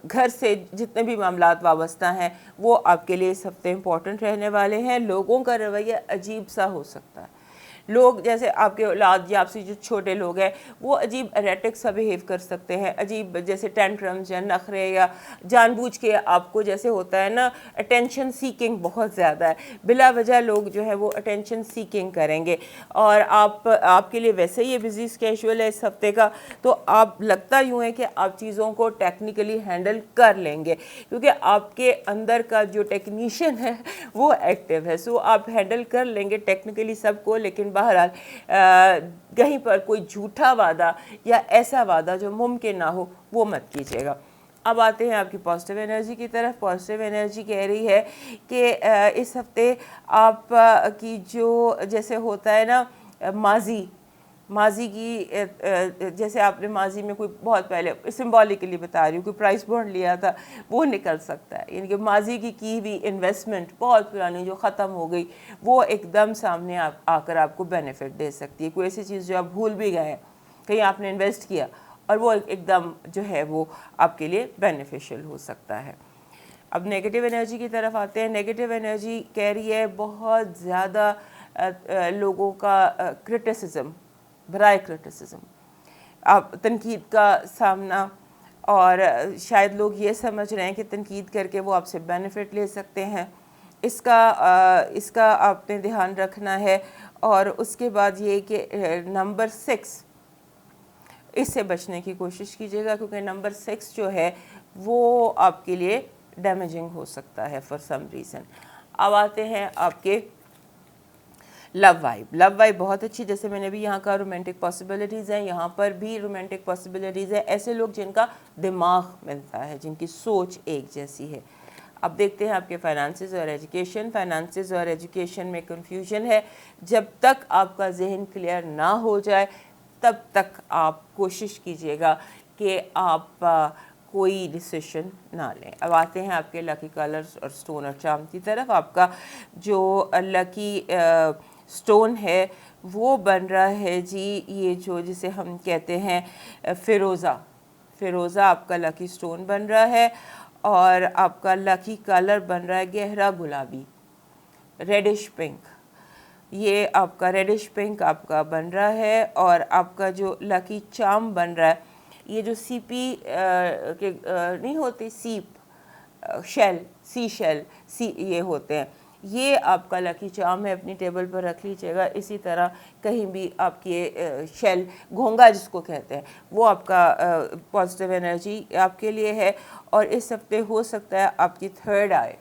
گھر سے جتنے بھی معاملات وابستہ ہیں وہ آپ کے لیے اس ہفتے امپورٹنٹ رہنے والے ہیں. لوگوں کا رویہ عجیب سا ہو سکتا ہے. لوگ جیسے آپ کے اولاد یا آپ سے جو چھوٹے لوگ ہیں وہ عجیب ایریٹک سا بیہیو کر سکتے ہیں, عجیب جیسے ٹینٹرمز یا نخرے, یا جان بوجھ کے آپ کو جیسے ہوتا ہے نا اٹینشن سیکنگ بہت زیادہ ہے, بلا وجہ لوگ جو ہے وہ اٹینشن سیکنگ کریں گے. اور آپ کے لیے ویسے ہی یہ بزی اسکیجول ہے اس ہفتے کا, تو آپ لگتا یوں ہے کہ آپ چیزوں کو ٹیکنیکلی ہینڈل کر لیں گے, کیونکہ آپ کے اندر کا جو ٹیکنیشین ہے وہ ایکٹیو ہے. سو آپ ہینڈل کر لیں گے ٹیکنیکلی سب کو, لیکن بہرحال کہیں پر کوئی جھوٹا وعدہ یا ایسا وعدہ جو ممکن نہ ہو وہ مت کیجیے گا. اب آتے ہیں آپ کی پازیٹیو انرجی کی طرف. پازیٹیو انرجی کہہ رہی ہے کہ اس ہفتے آپ کی جو جیسے ہوتا ہے نا ماضی کی, جیسے آپ نے ماضی میں کوئی بہت پہلے سمبولکلی بتا رہی ہوں کوئی پرائز بانڈ لیا تھا وہ نکل سکتا ہے, یعنی کہ ماضی کی ہوئی انویسٹمنٹ بہت پرانی جو ختم ہو گئی وہ ایک دم سامنے آ کر آپ کو بینیفٹ دے سکتی ہے. کوئی ایسی چیز جو آپ بھول بھی گئے ہیں, کہیں آپ نے انویسٹ کیا اور وہ ایک دم جو ہے وہ آپ کے لیے بینیفیشل ہو سکتا ہے. اب نیگیٹو انرجی کی طرف آتے ہیں. نیگیٹو انرجی کہہ رہی ہے بہت زیادہ لوگوں کا کرٹیسزم, برائے کرٹیسزم, آپ تنقید کا سامنا, اور شاید لوگ یہ سمجھ رہے ہیں کہ تنقید کر کے وہ آپ سے بینیفٹ لے سکتے ہیں. اس کا آپ نے دھیان رکھنا ہے. اور اس کے بعد یہ کہ نمبر 6 اس سے بچنے کی کوشش کیجیے گا, کیونکہ نمبر 6 جو ہے وہ آپ کے لیے ڈیمیجنگ ہو سکتا ہے فار سم ریزن. اب آتے ہیں آپ کے لو وائب. لو وائب بہت اچھی, جیسے میں نے بھی یہاں کا رومانٹک پاسبلٹیز ہیں, یہاں پر بھی رومانٹک پاسبلٹیز ہیں. ایسے لوگ جن کا دماغ ملتا ہے, جن کی سوچ ایک جیسی ہے. اب دیکھتے ہیں آپ کے فائنانسز اور ایجوکیشن. فائنانسز اور ایجوکیشن میں کنفیوژن ہے. جب تک آپ کا ذہن کلیئر نہ ہو جائے تب تک آپ کوشش کیجیے گا کہ آپ کوئی ڈیسیشن نہ لیں. اب آتے ہیں آپ کے لکی کلرز اور سٹون اور چارم کی طرف. آپ کا جو لکی سٹون ہے وہ بن رہا ہے جی یہ جو جسے ہم کہتے ہیں فیروزہ آپ کا لکی سٹون بن رہا ہے، اور آپ کا لکی کلر بن رہا ہے گہرا گلابی، ریڈش پنک. یہ آپ کا ریڈش پنک آپ کا بن رہا ہے، اور آپ کا جو لکی چارم بن رہا ہے یہ جو سیپی نہیں ہوتی، سی شیل یہ ہوتے ہیں، یہ آپ کا لکی چارم ہے. اپنی ٹیبل پر رکھ لیجیے گا. اسی طرح کہیں بھی آپ کے شیل گھونگا جس کو کہتے ہیں وہ آپ کا پازیٹیو انرجی آپ کے لیے ہے. اور اس ہفتے ہو سکتا ہے آپ کی تھرڈ آئی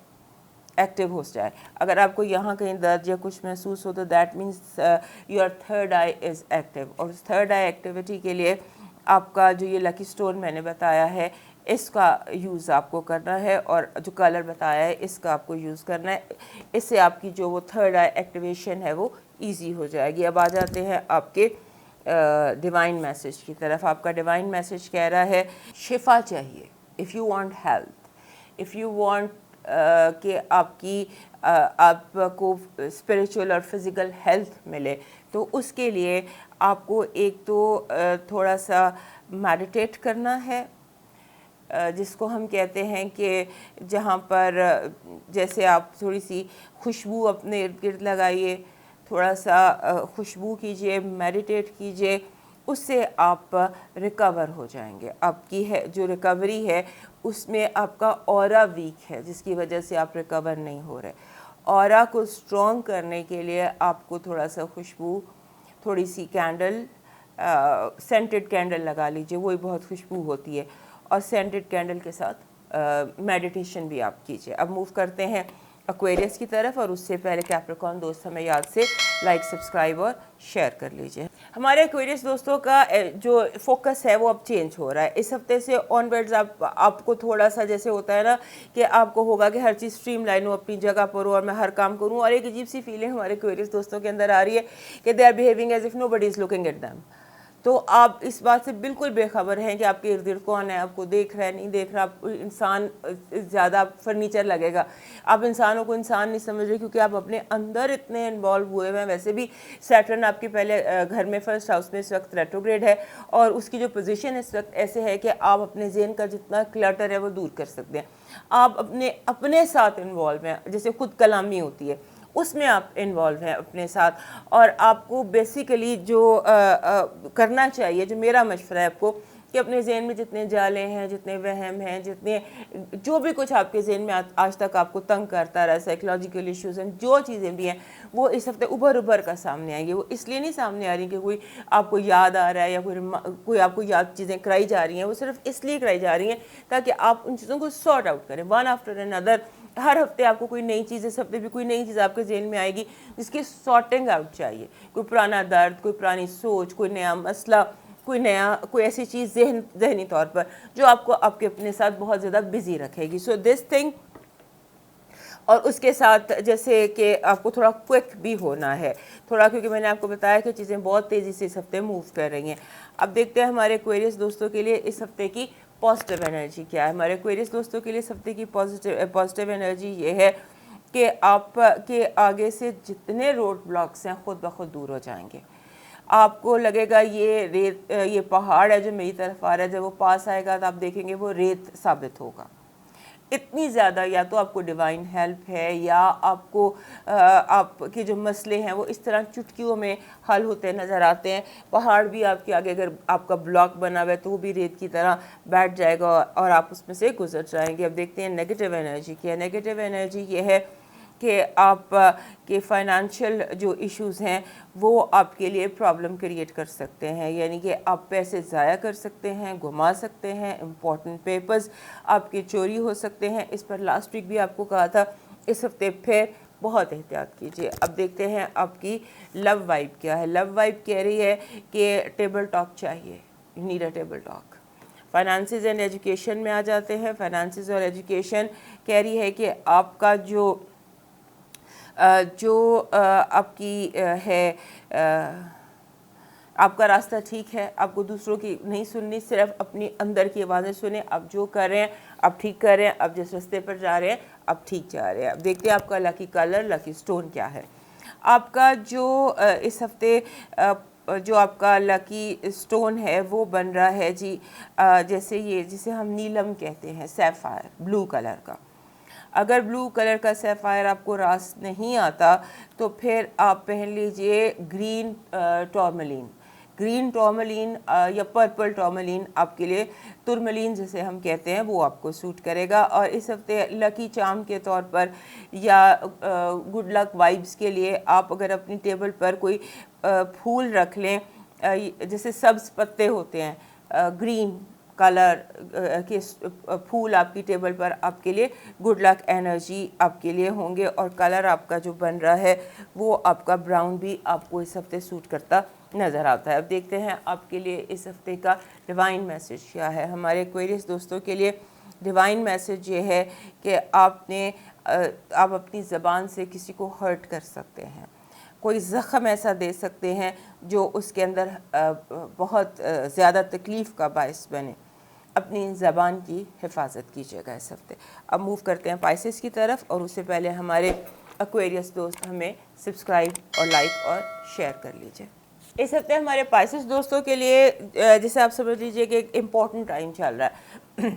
ایکٹیو ہو جائے. اگر آپ کو یہاں کہیں درد یا کچھ محسوس ہو تو that means your third I is active. اور اس تھرڈ آئی ایکٹیویٹی کے لیے آپ کا جو یہ لکی سٹون میں نے بتایا ہے اس کا یوز آپ کو کرنا ہے، اور جو کلر بتایا ہے اس کا آپ کو یوز کرنا ہے. اس سے آپ کی جو وہ تھرڈ آئی ایکٹیویشن ہے وہ ایزی ہو جائے گی. اب آ جاتے ہیں آپ کے ڈیوائن میسج کی طرف. آپ کا ڈیوائن میسج کہہ رہا ہے شفا چاہیے. If you want health, if you want کہ آپ کو اسپریچول اور فزیکل ہیلتھ ملے، تو اس کے لیے آپ کو ایک تو تھوڑا سا میڈیٹیٹ کرنا ہے، جس کو ہم کہتے ہیں کہ جہاں پر جیسے آپ تھوڑی سی خوشبو اپنے ارد گرد لگائیے، تھوڑا سا خوشبو کیجئے، میڈیٹیٹ کیجئے، اس سے آپ ریکور ہو جائیں گے. آپ کی جو ریکوری ہے اس میں آپ کا اورا ویک ہے جس کی وجہ سے آپ ریکور نہیں ہو رہے. اورا کو اسٹرانگ کرنے کے لیے آپ کو تھوڑا سا خوشبو، تھوڑی سی کینڈل، سینٹڈ کینڈل لگا لیجئے، وہی بہت خوشبو ہوتی ہے، اور سینٹڈ کینڈل کے ساتھ میڈیٹیشن بھی آپ کیجئے. اب موو کرتے ہیں ایکویریس کی طرف، اور اس سے پہلے کیپریکارن دوست ہمیں یاد سے لائک، سبسکرائب اور شیئر کر لیجئے. ہمارے ایکویریس دوستوں کا جو فوکس ہے وہ اب چینج ہو رہا ہے. اس ہفتے سے آن ورڈز آپ کو تھوڑا سا جیسے ہوتا ہے نا کہ آپ کو ہوگا کہ ہر چیز اسٹریم لائن ہو، اپنی جگہ پر ہو، اور میں ہر کام کروں. اور ایک عجیب سی فیلنگ ہمارے ایکویریس دوستوں کے اندر آ رہی ہے کہ they are behaving as if nobody is looking at them. تو آپ اس بات سے بالکل بے خبر ہیں کہ آپ کے ارد گرد کون ہے، آپ کو دیکھ رہا ہے نہیں دیکھ رہا. آپ انسان زیادہ فرنیچر لگے گا، آپ انسانوں کو انسان نہیں سمجھ رہے کیونکہ آپ اپنے اندر اتنے انوالو ہوئے ہوئے ہیں. ویسے بھی سیٹرن آپ کے پہلے گھر میں فرسٹ ہاؤس میں اس وقت ریٹروگریڈ ہے، اور اس کی جو پوزیشن اس وقت ایسے ہے کہ آپ اپنے ذہن کا جتنا کلٹر ہے وہ دور کر سکتے ہیں. آپ اپنے ساتھ انوالو ہیں، جیسے خود کلامی ہوتی ہے اس میں آپ انوالو ہیں اپنے ساتھ. اور آپ کو بیسیکلی جو کرنا چاہیے، جو میرا مشورہ ہے آپ کو، کہ اپنے ذہن میں جتنے جالے ہیں، جتنے وہم ہیں، جتنے جو بھی کچھ آپ کے ذہن میں آج تک آپ کو تنگ کرتا رہا، سائیکلوجیکل ایشوز ہیں، جو چیزیں بھی ہیں وہ اس ہفتے ابھر کر سامنے آئیں گی. وہ اس لیے نہیں سامنے آ رہی کہ کوئی آپ کو یاد آ رہا ہے یا کوئی آپ کو یاد چیزیں کرائی جا رہی ہیں. وہ صرف اس لیے کرائی جا رہی ہیں تاکہ آپ ان چیزوں کو سارٹ آؤٹ کریں ون آفٹر این ادر. ہر ہفتے آپ کو کوئی نئی چیز، اس ہفتے بھی کوئی نئی چیز آپ کے ذہن میں آئے گی جس کی سارٹنگ آؤٹ چاہیے. کوئی پرانا درد، کوئی پرانی سوچ، کوئی نیا مسئلہ، کوئی ایسی چیز ذہنی طور پر جو آپ کو آپ کے اپنے ساتھ بہت زیادہ بزی رکھے گی. سو دس تھنگ. اور اس کے ساتھ جیسے کہ آپ کو تھوڑا کوئک بھی ہونا ہے تھوڑا، کیونکہ میں نے آپ کو بتایا کہ چیزیں بہت تیزی سے اس ہفتے موو کر رہی ہیں. اب دیکھتے ہیں ہمارے ایکویریس دوستوں کے لیے اس ہفتے کی پازیٹیو انرجی کیا ہے. ہمارے ایکویریس دوستوں کے لیے اس ہفتے کی پازیٹیو انرجی یہ ہے کہ آپ کے آگے سے جتنے روڈ بلاکس ہیں خود بخود دور ہو جائیں گے. آپ کو لگے گا یہ پہاڑ ہے جو میری طرف آ رہا ہے، جب وہ پاس آئے گا تو آپ دیکھیں گے وہ ریت ثابت ہوگا. اتنی زیادہ یا تو آپ کو ڈیوائن ہیلپ ہے، یا آپ کو آپ کے جو مسئلے ہیں وہ اس طرح چٹکیوں میں حل ہوتے نظر آتے ہیں. پہاڑ بھی آپ کے آگے اگر آپ کا بلاک بنا ہوا ہے تو وہ بھی ریت کی طرح بیٹھ جائے گا اور آپ اس میں سے گزر جائیں گے. اب دیکھتے ہیں نیگیٹیو انرجی کیا ہے. نیگیٹیو انرجی یہ ہے کہ آپ کے فائنانشیل جو ایشوز ہیں وہ آپ کے لیے پرابلم کریٹ کر سکتے ہیں. یعنی کہ آپ پیسے ضائع کر سکتے ہیں، گھما سکتے ہیں، امپورٹنٹ پیپرز آپ کے چوری ہو سکتے ہیں. اس پر لاسٹ ویک بھی آپ کو کہا تھا. اس ہفتے پھر بہت احتیاط کیجیے. اب دیکھتے ہیں آپ کی لو وائب کیا ہے. لو وائب کہہ رہی ہے کہ ٹیبل ٹاک چاہیے. You need a table talk. Finances and education میں آ جاتے ہیں. فائنانسز اور ایجوکیشن کہہ رہی ہے کہ آپ کا جو آپ کی ہے آپ کا راستہ ٹھیک ہے. آپ کو دوسروں کی نہیں سننی، صرف اپنی اندر کی آوازیں سنیں. آپ جو کر رہے ہیں آپ ٹھیک کر رہے ہیں. آپ جس راستے پر جا رہے ہیں آپ ٹھیک جا رہے ہیں. اب دیکھتے ہیں آپ کا لکی کلر، لکی سٹون کیا ہے. آپ کا جو اس ہفتے جو آپ کا لکی سٹون ہے وہ بن رہا ہے جی جیسے یہ جسے ہم نیلم کہتے ہیں، سیفائر، بلو کلر کا. اگر بلو کلر کا سیفائر آپ کو راست نہیں آتا تو پھر آپ پہن لیجئے گرین ٹورملین. گرین ٹورملین یا پرپل ٹورملین آپ کے لیے، ترملین جسے ہم کہتے ہیں، وہ آپ کو سوٹ کرے گا. اور اس ہفتے لکی چارم کے طور پر یا گڈ لک وائبس کے لیے آپ اگر اپنی ٹیبل پر کوئی پھول رکھ لیں، جیسے سبز پتے ہوتے ہیں، گرین کلر کے پھول آپ کی ٹیبل پر آپ کے لیے گڈ لک انرجی آپ کے لیے ہوں گے. اور کلر آپ کا جو بن رہا ہے وہ آپ کا براؤن بھی آپ کو اس ہفتے سوٹ کرتا نظر آتا ہے. اب دیکھتے ہیں آپ کے لیے اس ہفتے کا ڈیوائن میسج کیا ہے. ہمارے ایکویریس دوستوں کے لیے ڈیوائن میسج یہ ہے کہ آپ اپنی زبان سے کسی کو ہرٹ کر سکتے ہیں، کوئی زخم ایسا دے سکتے ہیں جو اس کے اندر بہت زیادہ تکلیف کا باعث بنے. اپنی زبان کی حفاظت کیجیے گا اس ہفتے. اب موو کرتے ہیں پائسس کی طرف، اور اس سے پہلے ہمارے ایکویریس دوست ہمیں سبسکرائب اور لائک اور شیئر کر لیجیے. اس ہفتے ہمارے پائسس دوستوں کے لیے جیسے آپ سمجھ لیجیے کہ ایک امپورٹنٹ ٹائم چل رہا ہے.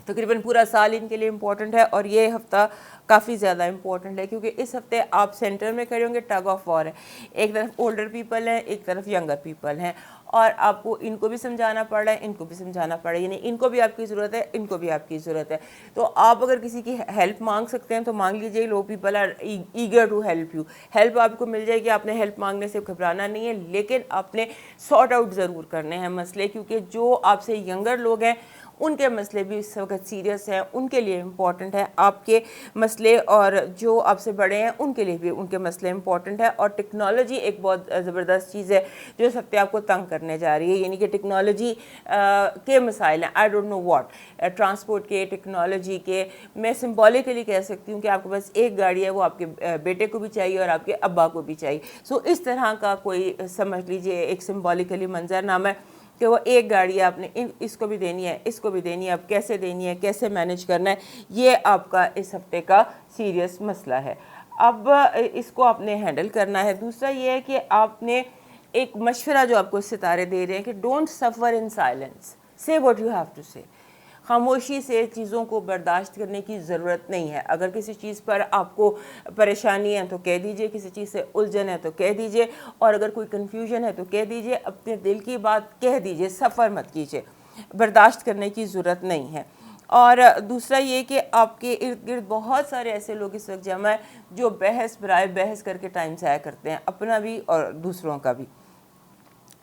تقریباً پورا سال ان کے لیے امپورٹنٹ ہے، اور یہ ہفتہ کافی زیادہ امپورٹنٹ ہے کیونکہ اس ہفتے آپ سینٹر میں کھڑے ہوں گے. ٹگ آف وار ہے، ایک طرف اولڈر پیپل ہیں، ایک طرف ینگر پیپل ہیں، اور آپ کو ان کو بھی سمجھانا پڑ رہا ہے، ان کو بھی سمجھانا پڑ رہا ہے. یعنی ان کو بھی آپ کی ضرورت ہے، ان کو بھی آپ کی ضرورت ہے. تو آپ اگر کسی کی ہیلپ مانگ سکتے ہیں تو مانگ لیجیے. Love people are eager to help you. Help آپ کو مل جائے گی. آپ نے ہیلپ مانگنے سے گھبرانا نہیں ہے، لیکن آپ نے سارٹ آؤٹ ضرور کرنے ہیں مسئلے، کیونکہ جو آپ سے ینگر لوگ ہیں ان کے مسئلے بھی اس وقت سیریس ہیں، ان کے لیے امپورٹنٹ ہے آپ کے مسئلے، اور جو آپ سے بڑے ہیں ان کے لیے بھی ان کے مسئلے امپورٹنٹ ہے. اور ٹیکنالوجی ایک بہت زبردست چیز ہے جو اس ہفتے آپ کو تنگ کرنے جا رہی ہے. یعنی کہ ٹیکنالوجی کے مسائل ہیں، I don't know what, transport کے، ٹیکنالوجی کے. میں سمبولیکلی کہہ سکتی ہوں کہ آپ کے پاس ایک گاڑی ہے، وہ آپ کے بیٹے کو بھی چاہیے اور آپ کے ابا کو بھی چاہیے. سو اس طرح کا کوئی سمجھ لیجئے ایک سمبولیکلی منظر نامہ ہے کہ وہ ایک گاڑی آپ نے اس کو بھی دینی ہے، اس کو بھی دینی ہے. اب کیسے دینی ہے، کیسے مینیج کرنا ہے، یہ آپ کا اس ہفتے کا سیریس مسئلہ ہے. اب اس کو آپ نے ہینڈل کرنا ہے. دوسرا یہ ہے کہ آپ نے ایک مشورہ جو آپ کو ستارے دے رہے ہیں کہ ڈونٹ سفر ان سائلنس، سے واٹ یو ہیو ٹو سے. خاموشی سے چیزوں کو برداشت کرنے کی ضرورت نہیں ہے. اگر کسی چیز پر آپ کو پریشانی ہے تو کہہ دیجئے، کسی چیز سے الجھن ہے تو کہہ دیجئے، اور اگر کوئی کنفیوژن ہے تو کہہ دیجئے. اپنے دل کی بات کہہ دیجئے، سفر مت کیجئے، برداشت کرنے کی ضرورت نہیں ہے. اور دوسرا یہ کہ آپ کے ارد گرد بہت سارے ایسے لوگ اس وقت جمع ہیں جو بحث برائے بحث کر کے ٹائم ضائع کرتے ہیں، اپنا بھی اور دوسروں کا بھی.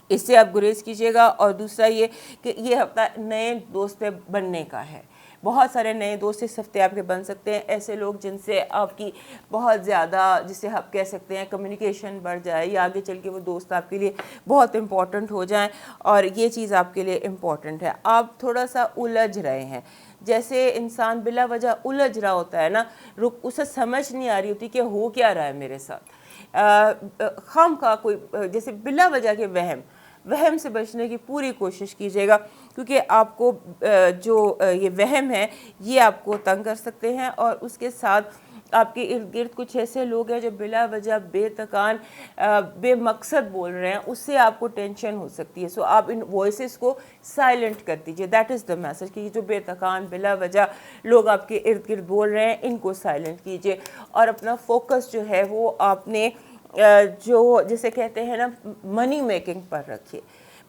اس سے آپ گریز کیجیے گا. اور دوسرا یہ کہ یہ ہفتہ نئے دوست بننے کا ہے. بہت سارے نئے دوست اس ہفتے آپ کے بن سکتے ہیں، ایسے لوگ جن سے آپ کی بہت زیادہ، جسے آپ کہہ سکتے ہیں کمیونیکیشن بڑھ جائے، یا آگے چل کے وہ دوست آپ کے لیے بہت امپورٹنٹ ہو جائیں. اور یہ چیز آپ کے لیے امپورٹنٹ ہے. آپ تھوڑا سا الجھ رہے ہیں، جیسے انسان بلا وجہ الجھ رہا ہوتا ہے نا، اسے سمجھ نہیں آ رہی ہوتی کہ ہو کیا رہا ہے میرے ساتھ. خام کا کوئی جیسے بلا وجہ کے وہم سے بچنے کی پوری کوشش کیجیے گا، کیونکہ آپ کو جو یہ وہم ہے یہ آپ کو تنگ کر سکتے ہیں. اور اس کے ساتھ آپ کے ارد گرد کچھ ایسے لوگ ہیں جو بلا وجہ بے تکان بے مقصد بول رہے ہیں، اس سے آپ کو ٹینشن ہو سکتی ہے. سو آپ ان وائسز کو سائلنٹ کر دیجیے. دیٹ از دا میسج کہ جو بے تکان بلا وجہ لوگ آپ کے ارد گرد بول رہے ہیں ان کو سائلنٹ کیجیے. اور اپنا فوکس جو ہے وہ آپ نے جو جسے کہتے ہیں نا منی میکنگ پر رکھیے.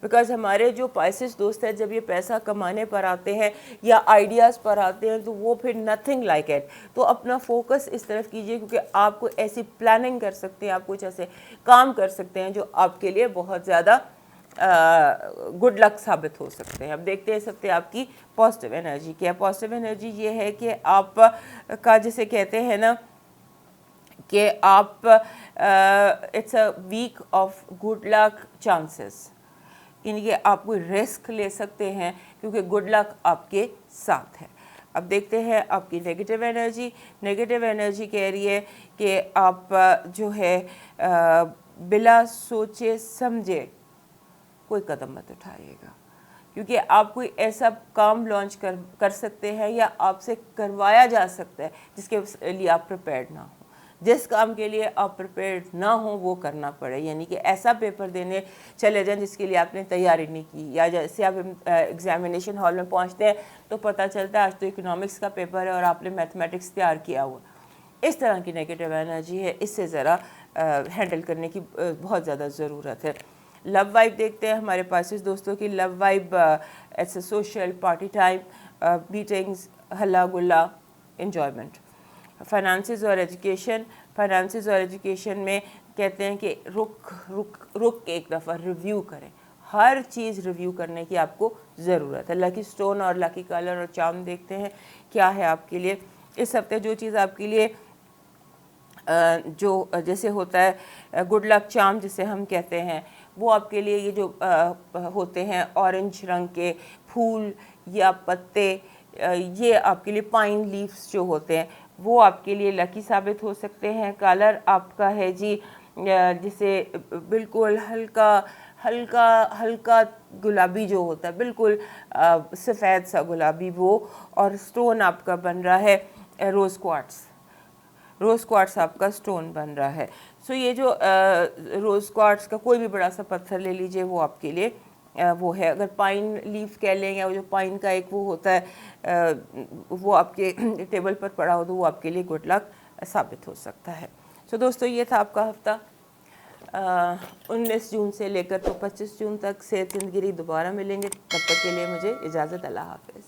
بیکاز ہمارے جو پائسس دوست ہیں جب یہ پیسہ کمانے پر آتے ہیں یا آئیڈیاز پر آتے ہیں تو وہ پھر نتھنگ لائک ایٹ. تو اپنا فوکس اس طرف کیجیے، کیونکہ آپ کو ایسی پلاننگ کر سکتے ہیں، آپ کچھ ایسے کام کر سکتے ہیں جو آپ کے لیے بہت زیادہ گڈ لک ثابت ہو سکتے ہیں. اب دیکھتے ہیں اس ہفتے آپ کی پازیٹیو انرجی کیا ہے. پازیٹیو انرجی یہ ہے کہ آپ کا جسے کہتے ہیں نا کہ آپ it's a week of good luck chances. یعنی کہ آپ کوئی رسک لے سکتے ہیں کیونکہ گڈ لک آپ کے ساتھ ہے. اب دیکھتے ہیں آپ کی نیگیٹو انرجی. نیگیٹو انرجی کہہ رہی ہے کہ آپ جو ہے بلا سوچے سمجھے کوئی قدم مت اٹھائیے گا، کیونکہ آپ کوئی ایسا کام لانچ کر سکتے ہیں یا آپ سے کروایا جا سکتا ہے جس کے لیے آپ پریپیئرڈ نہ ہوں. جس کام کے لیے آپ پریپیئرڈ نہ ہوں وہ کرنا پڑے، یعنی کہ ایسا پیپر دینے چلے جائیں جس کے لیے آپ نے تیاری نہیں کی، یا جیسے آپ ایگزامینیشن ہال میں پہنچتے ہیں تو پتہ چلتا ہے آج تو اکنامکس کا پیپر ہے اور آپ نے میتھمیٹکس تیار کیا ہوا۔ اس طرح کی نیگیٹو انرجی ہے، اس سے ذرا ہینڈل کرنے کی بہت زیادہ ضرورت ہے۔ لو وائب دیکھتے ہیں ہمارے پاس اس دوستوں کی love vibe it's a social party time, meetings, ہلا گلا، انجوائمنٹ۔ فائنانسز اور ایجوکیشن میں کہتے ہیں کہ رک کے ایک دفعہ ریویو کریں، ہر چیز ریویو کرنے کی آپ کو ضرورت ہے۔ لکی سٹون اور لکی کلر اور چارم دیکھتے ہیں کیا ہے آپ کے لیے اس ہفتے۔ جو چیز آپ کے لیے جو جیسے ہوتا ہے گڈ لک چارم جسے ہم کہتے ہیں، وہ آپ کے لیے یہ جو ہوتے ہیں اورنج رنگ کے پھول یا پتے، یہ آپ کے لیے پائن لیفز جو ہوتے ہیں وہ آپ کے لیے لکی ثابت ہو سکتے ہیں۔ کلر آپ کا ہے جی جسے بالکل ہلکا گلابی جو ہوتا ہے، بالکل سفید سا گلابی وہ، اور سٹون آپ کا بن رہا ہے روز کوارٹز آپ کا سٹون بن رہا ہے۔ سو یہ جو روز کوارٹز کا کوئی بھی بڑا سا پتھر لے لیجئے، وہ آپ کے لیے وہ ہے۔ اگر پائن لیف کہہ لیں یا جو پائن کا ایک وہ ہوتا ہے وہ آپ کے ٹیبل پر پڑا ہو تو وہ آپ کے لیے گڈ لک ثابت ہو سکتا ہے۔ سو دوستو یہ تھا آپ کا ہفتہ 19 جون سے لے کر تو 25 جون تک۔ صحت زندگی دوبارہ ملیں گے، تب تک کے لیے مجھے اجازت، اللہ حافظ۔